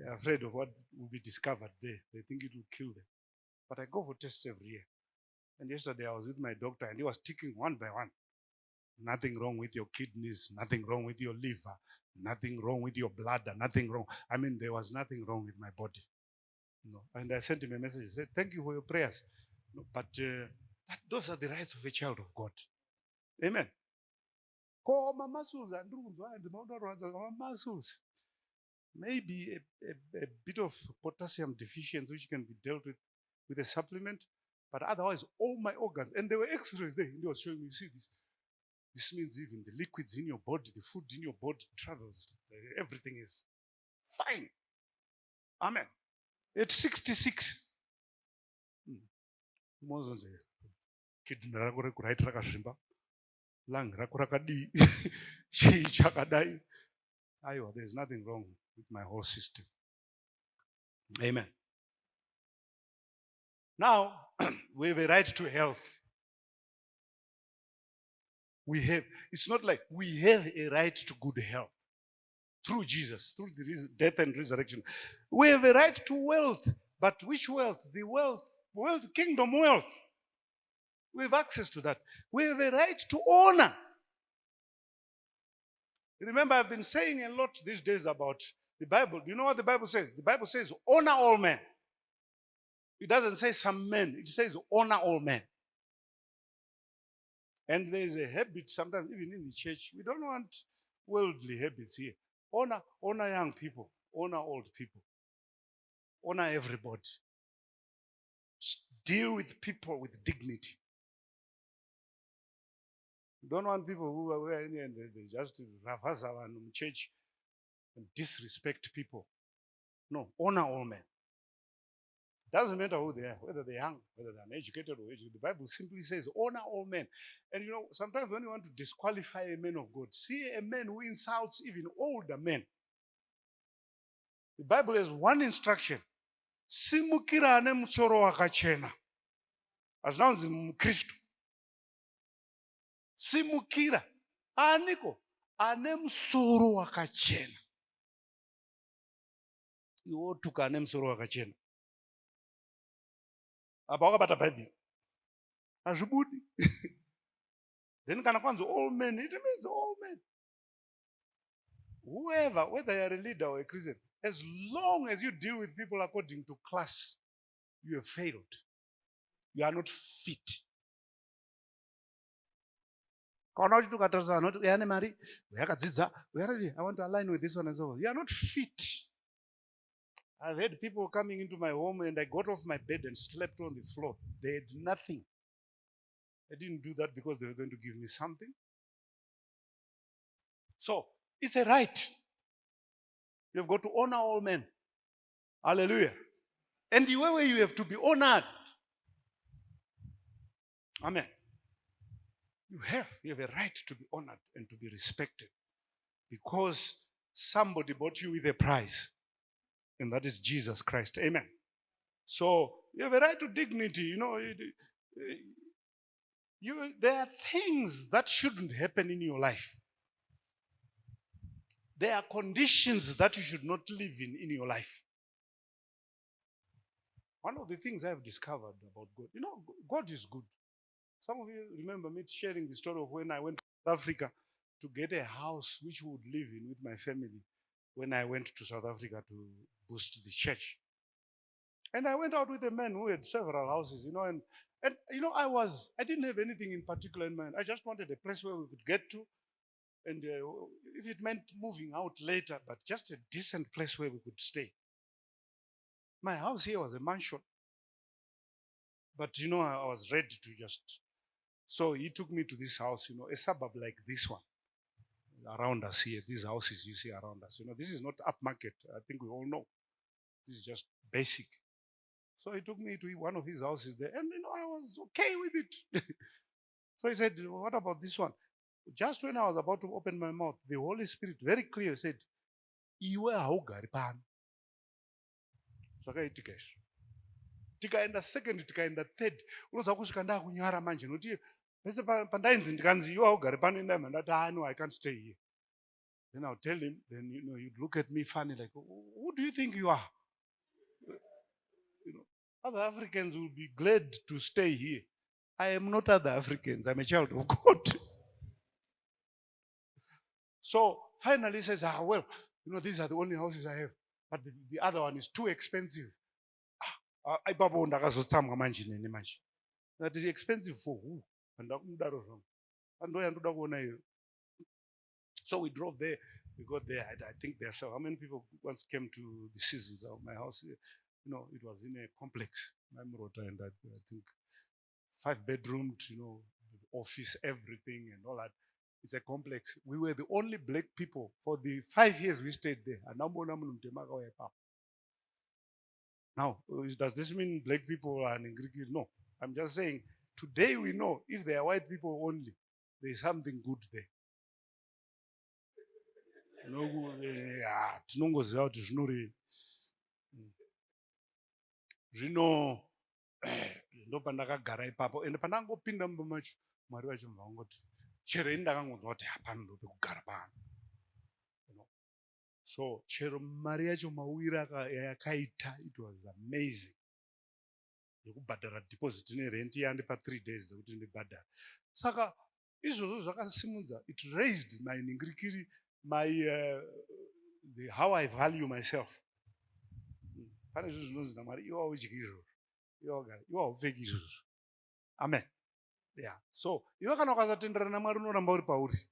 are afraid of what will be discovered there. They think it will kill them. But I go for tests every year. And yesterday I was with my doctor and he was ticking one by one. Nothing wrong with your kidneys, nothing wrong with your liver, nothing wrong with your bladder, nothing wrong. I mean, there was nothing wrong with my body. And I sent him a message. I said, thank you for your prayers. But those are the rights of a child of God. Amen. Muscles. Maybe a bit of potassium deficiency which can be dealt with a supplement. But otherwise, all my organs, and there were x-rays there. He was showing me, see this. This means even the liquids in your body, the food in your body travels. Everything is fine. Amen. At 66. Kidney right rakazvimba. Lung rakadi. Chakadai. There's nothing wrong with my whole system. Amen. Now, we have a right to health. It's not like we have a right to good health through Jesus, through the death and resurrection. We have a right to wealth, but which wealth? The wealth, kingdom wealth. We have access to that. We have a right to honor. Remember, I've been saying a lot these days about the Bible. Do you know what the Bible says? The Bible says, honor all men. It doesn't say some men. It says, honor all men. And there is a habit sometimes, even in the church, we don't want worldly habits here. Honor young people. Honor old people. Honor everybody. Deal with people with dignity. We don't want people who are in and they just ravasa in church and disrespect people. No, honor all men. Doesn't matter who they are, whether they're young, whether they're uneducated or educated. The Bible simply says, honor all men. And sometimes when you want to disqualify a man of God, see a man who insults even older men. The Bible has one instruction. Simukirane musoro wakachena. As long as Mkristo. Simukira. Aniko. Ane musoro wakachena. Iwo tuka ane musoro wakachena. Abawakabata Bible. Azvibudi. Then kana kwanzi all men, it means all men. Whoever, whether you're a leader or a Christian, as long as you deal with people according to class, you have failed. You are not fit. I want to align with this one and so on. You are not fit. I've had people coming into my home and I got off my bed and slept on the floor. They had nothing. I didn't do that because they were going to give me something. So it's a right. You've got to honor all men. Hallelujah. And the way you have to be honored. Amen. You have a right to be honored and to be respected because somebody bought you with a price, and that is Jesus Christ. Amen. So you have a right to dignity. There are things that shouldn't happen in your life. There are conditions that you should not live in your life. One of the things I've discovered about God, God is good. Some of you remember me sharing the story of when I went to South Africa to get a house which we would live in with my family when I went to South Africa to boost the church. And I went out with a man who had several houses, and I didn't have anything in particular in mind. I just wanted a place where we could get to. And if it meant moving out later, but just a decent place where we could stay. My house here was a mansion. But, I was ready to just. So he took me to this house, a suburb like this one. Around us here, these houses you see around us. This is not upmarket. I think we all know. This is just basic. So he took me to one of his houses there. And, I was okay with it. So he said, what about this one? Just when I was about to open my mouth, the Holy Spirit very clear said, Iwe haugari pano. Zvakaitika izvo. Tikaenda second, tikaenda third, unozwa kusvika ndakunyara manje nokuti pese pandainzi ndikanzi iwe haugari pano indai mandati no, I can't stay here. Then I'll tell him, then you'd look at me funny like, who do you think you are? Other Africans will be glad to stay here. I am not other Africans. I'm a child of God. So finally he says, well, these are the only houses I have. But the other one is too expensive. That is expensive for who? So we drove there. We got there. I think there are so how many people once came to the seasons of my house? It was in a complex, and I think 5-bedroomed, office, everything and all that. It's a complex. We were the only black people for the 5 years we stayed there. Now, does this mean black people are in Greek? No. I'm just saying, today we know if they are white people only, there is something good there. Tinongoziva kuti zvinori zvino ndopandakagara ipapo ende pandangopinda mumba macho Mwari vachibva vangoti chero ini ndakangonzwa kuti hapana ndo pekugara pano. So chero mari yacho mawira yakaita, it was amazing. Yekubhadhara deposit nerent yandipa 3 days dzekuti ndibhadhara. Saka izvozvo zvakasimudza, it raised my ningirikiri, my how I value myself. Pane zvinhu zvinonzi naMwari, iwe haudyi izvozvo, iwe haupfeki izvozvo. Amen. Yeah. So iwe kana ukasatenderana naMwari unoramba uri pauri.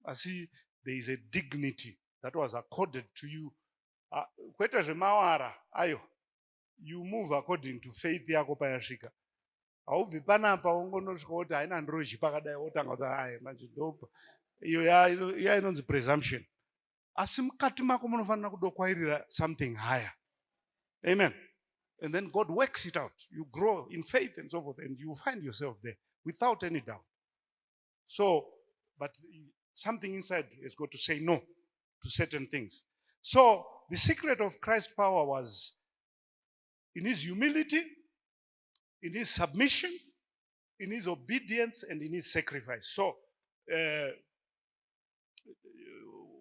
Asi there is a dignity that was accorded to you. Kwete zvemawara ayo. You move according to faith yako payasvika. Haubvi panapa ungonosvika kuti haina ndroji pakadai wotanga kuti hai manje ndopa. Iyo inonzi presumption. Asi mukati mako munofanira kudokwairira something higher. Amen. And then God works it out. You grow in faith and so forth, and you find yourself there without any doubt. So, but something inside has got to say no to certain things. So, the secret of Christ's power was in his humility, in his submission, in his obedience, and in his sacrifice. So,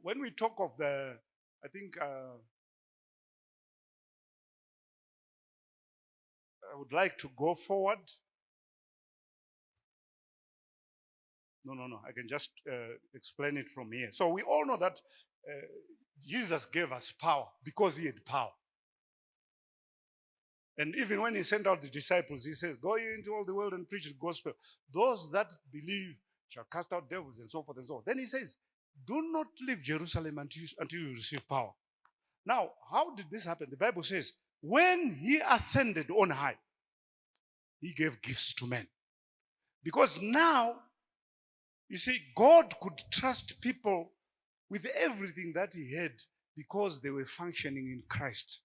when we talk of I think I would like to go forward No. I can just explain it from here. So we all know that Jesus gave us power because he had power. And even when he sent out the disciples, he says, go ye into all the world and preach the gospel. Those that believe shall cast out devils and so forth and so on. Then he says, do not leave Jerusalem until you receive power. Now, how did this happen? The Bible says, when he ascended on high, he gave gifts to men. Because now, you see, God could trust people with everything that he had because they were functioning in Christ.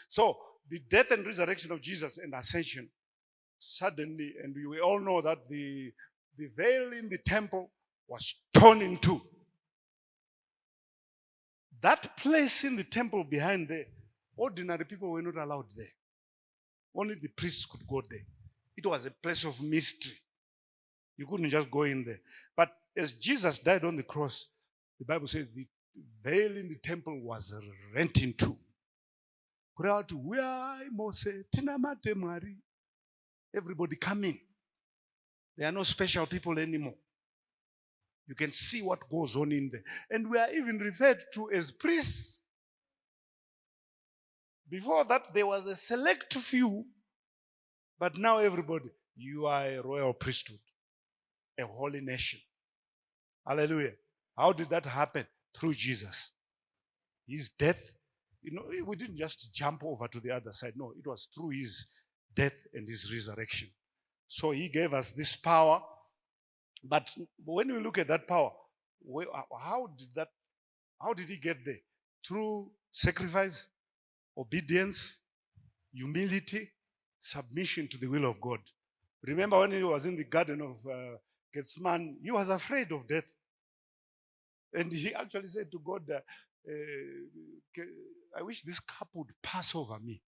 So, the death and resurrection of Jesus and ascension, suddenly, and we all know that the veil in the temple was torn in two. That place in the temple behind there, ordinary people were not allowed there. Only the priests could go there. It was a place of mystery. You couldn't just go in there. But as Jesus died on the cross, the Bible says the veil in the temple was rent in two. Everybody come in. There are no special people anymore. You can see what goes on in there. And we are even referred to as priests. Before that, there was a select few, but now everybody, you are a royal priesthood, a holy nation. Hallelujah. How did that happen? Through Jesus. His death, we didn't just jump over to the other side. No, it was through his death and his resurrection. So he gave us this power. But when we look at that power, how did he get there? Through sacrifice, obedience, humility, submission to the will of God. Remember when he was in the garden of Gethsemane, he was afraid of death. And he actually said to God, I wish this cup would pass over me.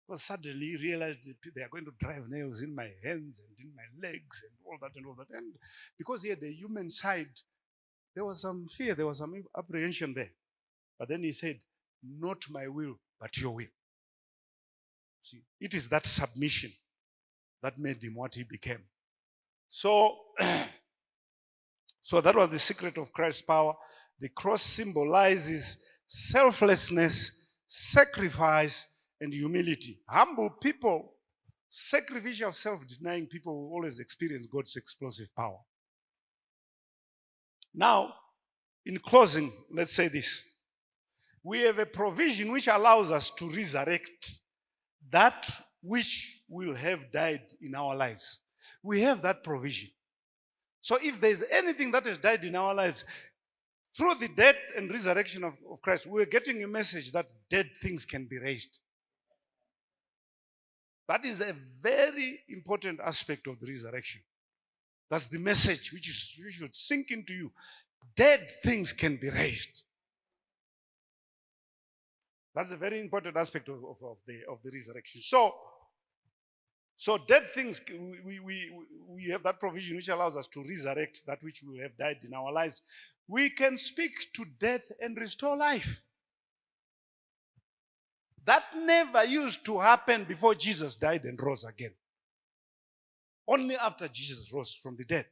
Because suddenly he realized they are going to drive nails in my hands and in my legs and all that and all that. And because he had a human side, there was some fear, there was some apprehension there. But then he said, not my will, but your will. See, it is that submission that made him what he became. So, so that was the secret of Christ's power. The cross symbolizes selflessness, sacrifice, and humility. Humble people, sacrificial, self-denying people will always experience God's explosive power. Now, in closing, let's say this. We have a provision which allows us to resurrect that which will have died in our lives. We have that provision. So if there's anything that has died in our lives, through the death and resurrection of Christ, we're getting a message that dead things can be raised. That is a very important aspect of the resurrection. That's the message which you should sink into you. Dead things can be raised. That's a very important aspect of the resurrection. So dead things, we have that provision which allows us to resurrect that which will have died in our lives. We can speak to death and restore life. That never used to happen before Jesus died and rose again. Only after Jesus rose from the dead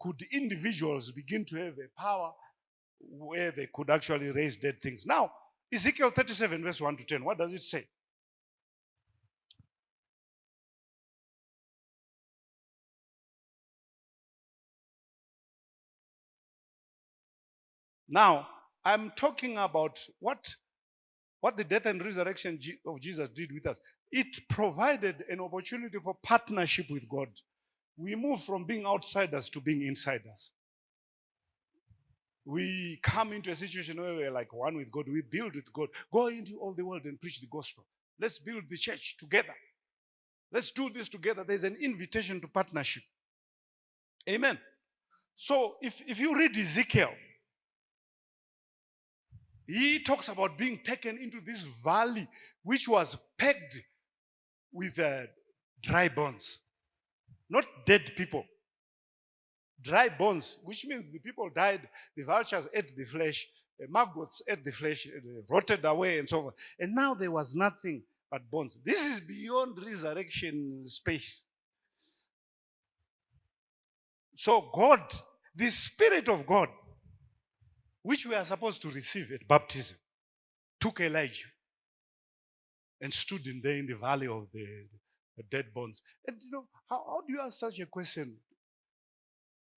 could individuals begin to have a power where they could actually raise dead things. Now, Ezekiel 37 verse 1 to 10, what does it say? Now, I'm talking about what the death and resurrection of Jesus did with us. It provided an opportunity for partnership with God. We move from being outsiders to being insiders. We come into a situation where we're like one with God. We build with God. Go into all the world and preach the gospel. Let's build the church together. Let's do this together. There's an invitation to partnership. Amen. So if you read Ezekiel, he talks about being taken into this valley which was pegged with dry bones. Not dead people. Dry bones, which means the people died, the vultures ate the flesh, the maggots ate the flesh, rotted away and so forth. And now there was nothing but bones. This is beyond resurrection space. So God, the Spirit of God, which we are supposed to receive at baptism, took Elijah and stood in there in the valley of the dead bones. And how do you ask such a question?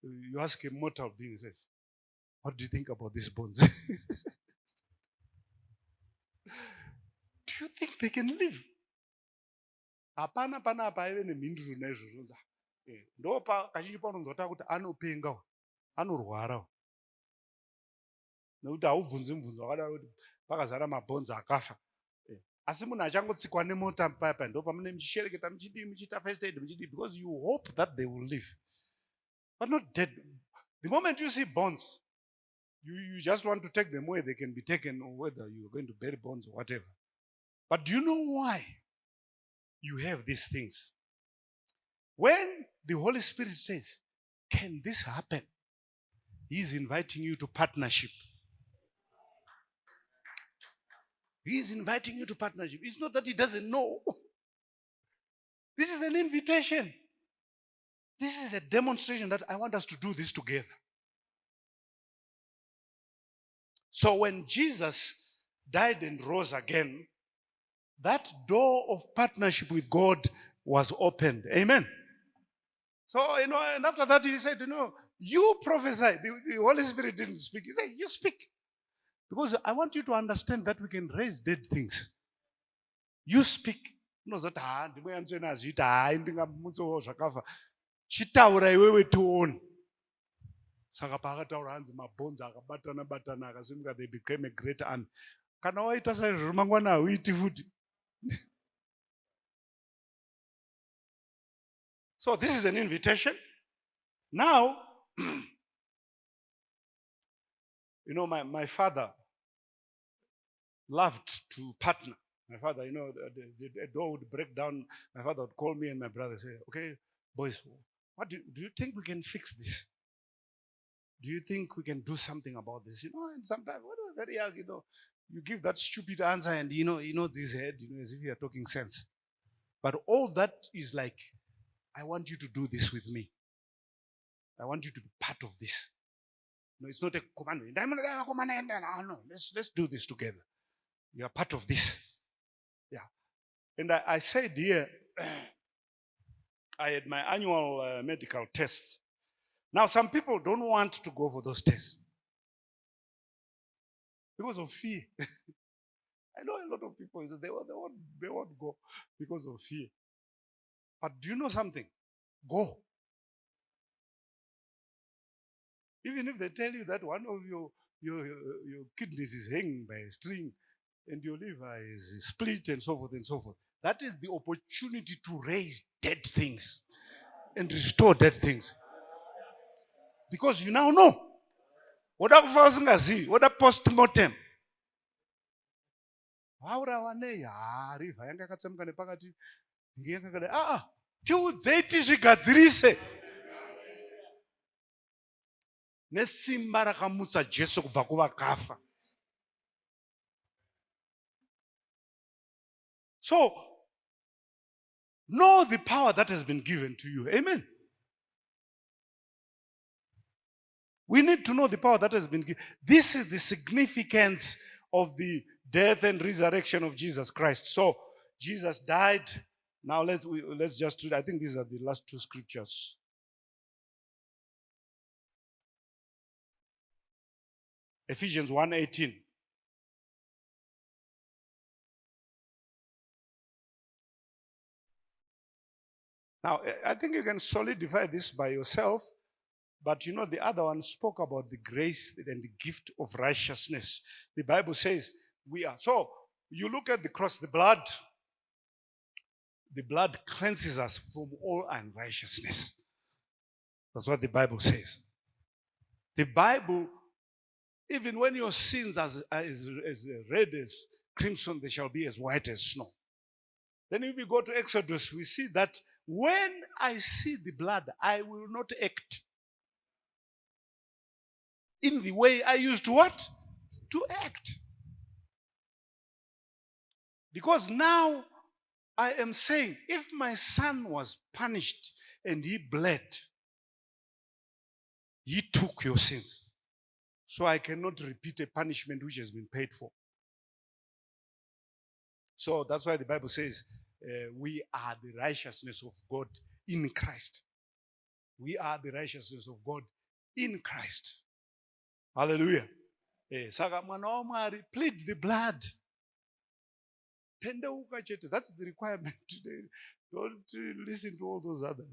You ask a mortal being, says, what do you think about these bones? Do you think they can live? Hapana panapa aive nemhinduro naizvozvo. Ndo kazhinji paunonzota kuti anopenga, anorwara. Nekuti haubvunzi mubvunzo wakadaro kuti pakazara mabhonzi akafa. Asi munhu achangotsikwa nemota papa ndo pamune muchishereketa muchidii muchiita first aid muchidii, because you hope that they will live. But not dead. The moment you see bones, you just want to take them where they can be taken, or whether you're going to bury bones or whatever. But do you know why you have these things? When the Holy Spirit says, can this happen? He's inviting you to partnership. He's inviting you to partnership. It's not that he doesn't know. This is an invitation. This is a demonstration that I want us to do this together. So when Jesus died and rose again, that door of partnership with God was opened. Amen. So, and after that he said, you prophesy. The Holy Spirit didn't speak. He said, you speak. Because I want you to understand that we can raise dead things. You speak. Chitaura iwewe tione. Saka pakataura hanzi mabhonzi akabatana batana akasimuka, they became a great army. Kana waita saizvozvo mangwana hauiti futi. So this is an invitation. Now, my father loved to partner. My father, the door would break down. My father would call me and my brother, say, okay, boys, what do you think we can fix this? Do you think we can do something about this? And sometimes, when we're very young, you give that stupid answer and, he knows his head, as if you are talking sense. But all that is like, I want you to do this with me. I want you to be part of this. It's not a command. No, let's do this together. You are part of this. Yeah. And I said here, I had my annual medical tests. Now, some people don't want to go for those tests because of fear. I know a lot of people, they won't go because of fear. But do you know something? Go. Even if they tell you that one of your kidneys is hanging by a string and your liver is split and so forth and so forth, that is the opportunity to raise dead things and restore dead things. Because you now know. What a post-mortem. Tiudzei zvigadzirise nesimba rakamutsa Jesu kubva kuvakafa. So, know the power that has been given to you. Amen. We need to know the power that has been given. This is the significance of the death and resurrection of Jesus Christ. So, Jesus died. Now let's just read. I think these are the last two scriptures. Ephesians 1:18. Now, I think you can solidify this by yourself. But the other one spoke about the grace and the gift of righteousness. The Bible says we are. So, you look at the cross, the blood cleanses us from all unrighteousness. That's what the Bible says. The Bible, even when your sins are as red as crimson, they shall be as white as snow. Then if we go to Exodus, we see that when I see the blood, I will not act in the way I used to what? To act. Because now I am saying, if my son was punished and he bled, He took your sins. So I cannot repeat a punishment which has been paid for. So that's why the Bible says we are the righteousness of God in Christ. We are the righteousness of God in Christ. Hallelujah. Saka mwana wa Mwari, plead the blood. Tendeuka chete. That's the requirement today. Don't listen to all those other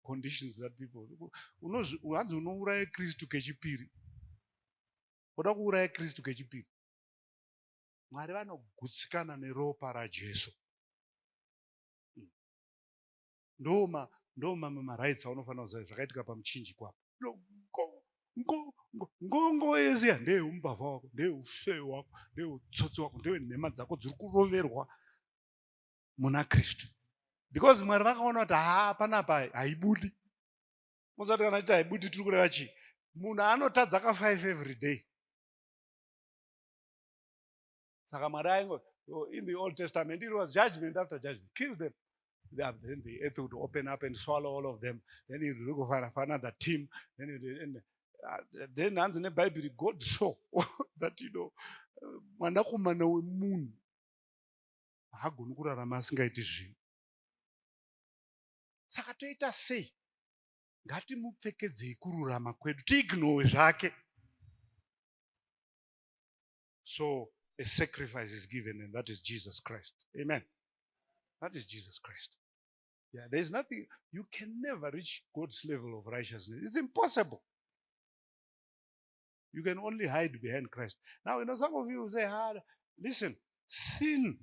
conditions that people. Hanzi unouraya Kristu kechipiri. Unoda kuuraya Kristu kechipiri. Mwari vanogutsikana neropa raJesu. Ndoma marights aunofanira kuziva zvakaitika pamuchinjikwa. Ngongo yese ndeyeumbavha wako, ndeyeufeu wako, ndeyeutsotsi wako, ndeyenhema dzako dziri kuroverwa muna Kristu. Because Mwari vakaona kuti panapa haibudi. Muzati kana chiti haibudi tiri kureva chii? Munhu anotadza ka 5 every day. Saka Mwari aingo, in the Old Testament it was judgment after judgment. Kill them. Then the earth would open up and swallow all of them. Then he would look for another team. Then hands in the Bible, God show that mwanakomana wemunhu hagoni kurarama asingaiti zvinhu. Saka toita sei? Ngatimupfekedzei kururama kwedu, tiignore zvake. So a sacrifice is given, and that is Jesus Christ. Amen. That is Jesus Christ. Yeah, there is nothing, you can never reach God's level of righteousness. It's impossible. You can only hide behind Christ. Now, some of you say, listen, sin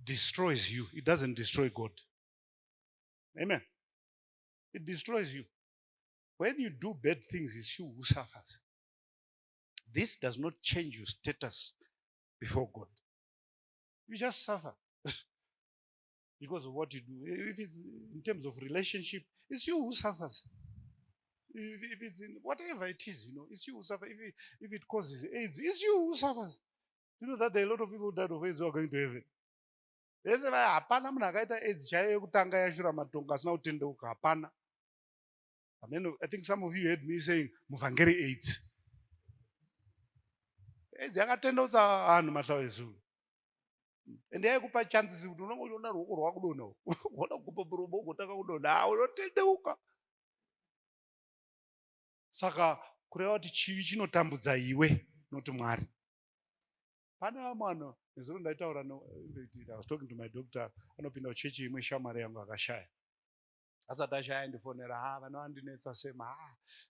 destroys you. It doesn't destroy God. Amen. It destroys you. When you do bad things, it's you who suffers. This does not change your status before God. You just suffer because of what you do. If it's in terms of relationship, it's you who suffers. If it's in whatever it is, it's you who suffers. If it causes AIDS, it's you who suffers. You know that there are a lot of people who died of AIDS who are going to heaven. They say, hapana munhu akaita AIDS chaiyo yekutanga yashura matongo asina kutendeuka, hapana. I think some of you heard me saying, muvhangeri AIDS. AIDS yakatendeutsa vanhu mahlava ezulu. And yaikupa chances kuti unongoona ruoko rwakudonha, unoona kupa muromo ugotanga kudonha, unotendeuka. Saka kureva kuti chivi chinotambudza iwe, noti Mwari. Pane vamwe nezuro ndaitaura, I was talking to my doctor, anopinda kuchechi imwe shamwari yangu akashaya. Asati ashaya andifonera, vana vandinetsa sema,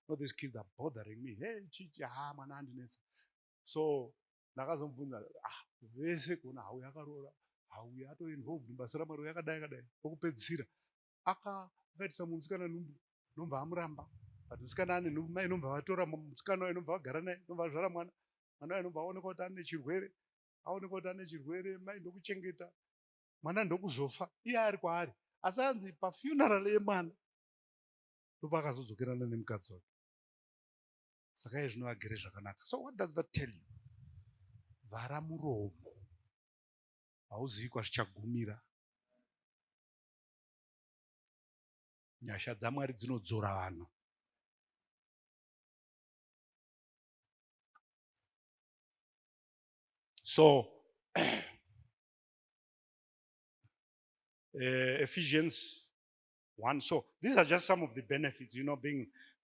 no, these kids are bothering me. Hey, chichi, mwana andinetsa. So ndakazomubvunza, vese kuona hau yakarora, hau yatoinvolved mubasa raMwari yakadai. Okupedzisira akaitisa musikana nhumbu, nobva amuramba. But musikana ane nhumbu, mai nobva vatora musikana wayo, nobva vagara naye, nobva vazvara mwana. Mwana wayo nobva aoneka kuti ane chirwere. Aoneka kuti ane chirwere, mai ndokuchengeta. Mwana ndokuzofa, iye ari kwaari. Asi anzi pafuneral yemwana ndopakazodzokerana nemukadzi wake. Saka iye zvino agere zvakanaka. So what does that tell you? Vhara muromo. Hauzivi kwazvichagumira. Nyasha dzaMwari dzinodzora vanhu. So Ephesians 1. So these are just some of the benefits,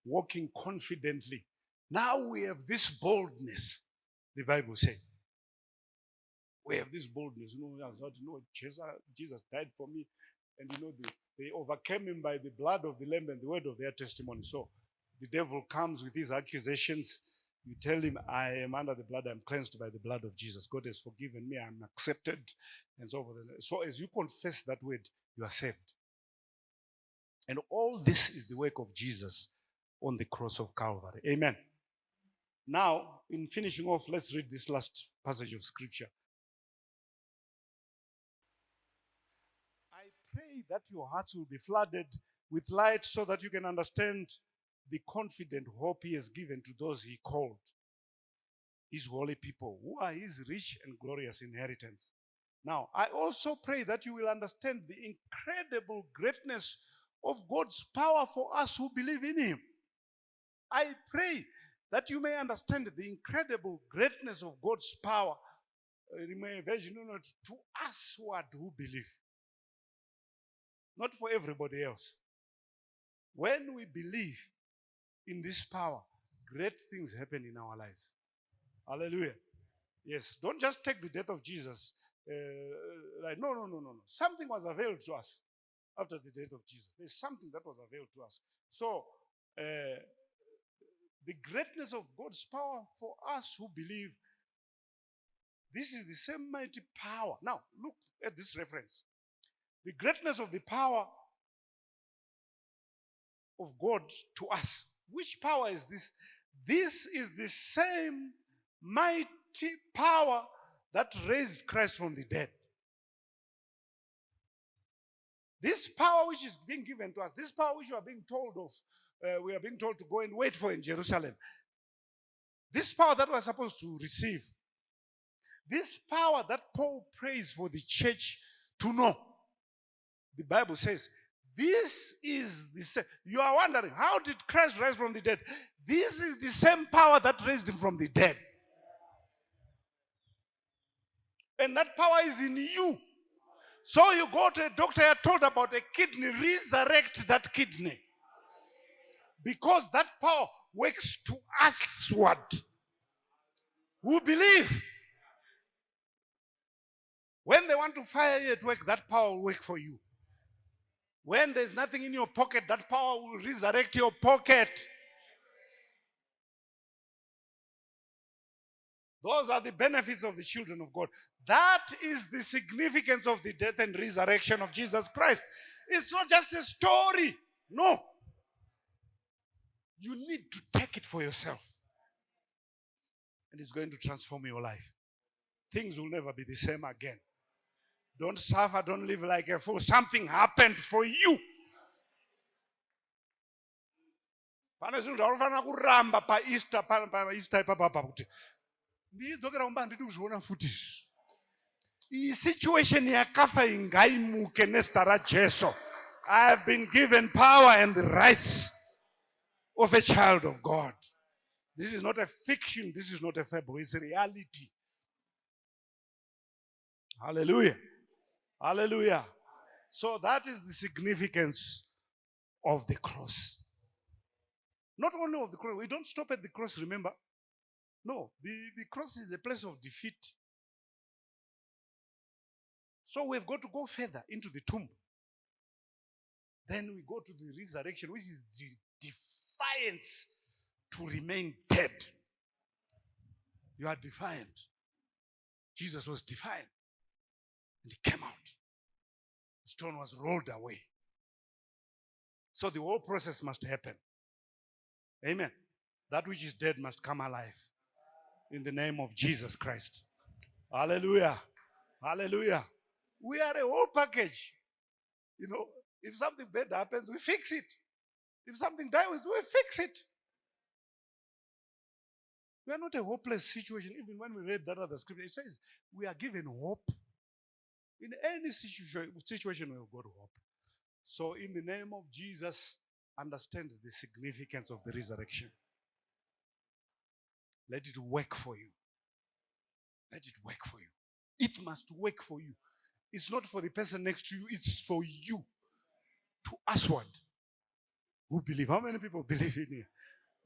walking confidently. Now we have this boldness, the Bible says. We have this boldness, Jesus died for me, and they overcame him by the blood of the Lamb and the word of their testimony. So the devil comes with his accusations. You tell him, I am under the blood, I'm cleansed by the blood of Jesus. God has forgiven me, I'm accepted, and so forth. So as you confess that word, you are saved. And all this is the work of Jesus on the cross of Calvary. Amen. Now, in finishing off, let's read this last passage of scripture. I pray that your hearts will be flooded with light so that you can understand the confident hope he has given to those he called, his holy people, who are his rich and glorious inheritance. Now, I also pray that you will understand the incredible greatness of God's power for us who believe in him. I pray that you may understand the incredible greatness of God's power, to us who believe, not for everybody else. When we believe in this power, great things happen in our lives. Hallelujah. Yes, don't just take the death of Jesus like, no. Something was availed to us after the death of Jesus. There's something that was availed to us. So, the greatness of God's power for us who believe, this is the same mighty power. Now, look at this reference. The greatness of the power of God to us. Which power is this? This is the same mighty power that raised Christ from the dead. This power which is being given to us, this power which we are being told of, we are being told to go and wait for in Jerusalem. This power that we're supposed to receive, this power that Paul prays for the church to know. The Bible says, this is the same. You are wondering, how did Christ rise from the dead? This is the same power that raised him from the dead. And that power is in you. So you go to a doctor, you're told about a kidney, resurrect that kidney. Because that power works to usward. Who believe. When they want to fire you at work, that power will work for you. When there's nothing in your pocket, that power will resurrect your pocket. Those are the benefits of the children of God. That is the significance of the death and resurrection of Jesus Christ. It's not just a story. No. You need to take it for yourself. And it's going to transform your life. Things will never be the same again. Don't suffer, don't live like a fool. Something happened for you. Pane zvinhu zvaunofana kuramba paEaster ipapa kuti ndichidzokera kumba handidi kuzviona futi. Iyi situation yakafa ingaimuke nezita raJesu. I have been given power and the rights of a child of God. This is not a fiction, this is not a fable, it's a reality. Hallelujah. Hallelujah. So that is the significance of the cross. Not only of the cross, we don't stop at the cross, remember? No, the cross is a place of defeat. So we've got to go further into the tomb. Then we go to the resurrection, which is the defiance to remain dead. You are defiant. Jesus was defiant. And he came out. The stone was rolled away. So the whole process must happen. Amen. That which is dead must come alive. In the name of Jesus Christ. Hallelujah. Hallelujah. We are a whole package. You know, if something bad happens, we fix it. If something dies, we fix it. We are not a hopeless situation. Even when we read that other scripture, it says we are given hope. In any situation, we have got hope. So in the name of Jesus, understand the significance of the resurrection. Let it work for you. Let it work for you. It must work for you. It's not for the person next to you, it's for you. To usward who believe. How many people believe in here?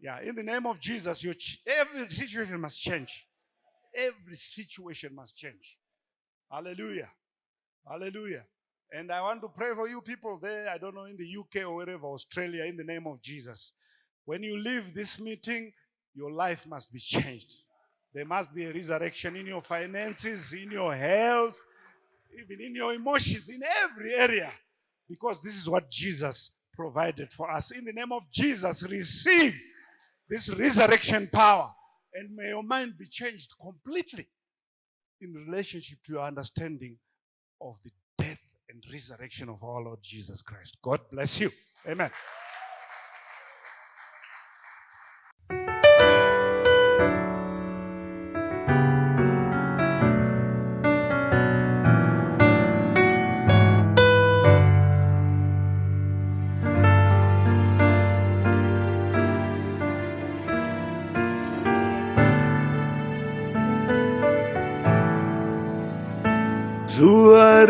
Yeah, in the name of Jesus, every situation must change. Every situation must change. Hallelujah. Hallelujah. And I want to pray for you people there, I don't know, in the UK or wherever, Australia, in the name of Jesus. When you leave this meeting, your life must be changed. There must be a resurrection in your finances, in your health, even in your emotions, in every area. Because this is what Jesus provided for us. In the name of Jesus, receive this resurrection power. And may your mind be changed completely in relationship to your understanding of the death and resurrection of our Lord Jesus Christ. God bless you. Amen. zuva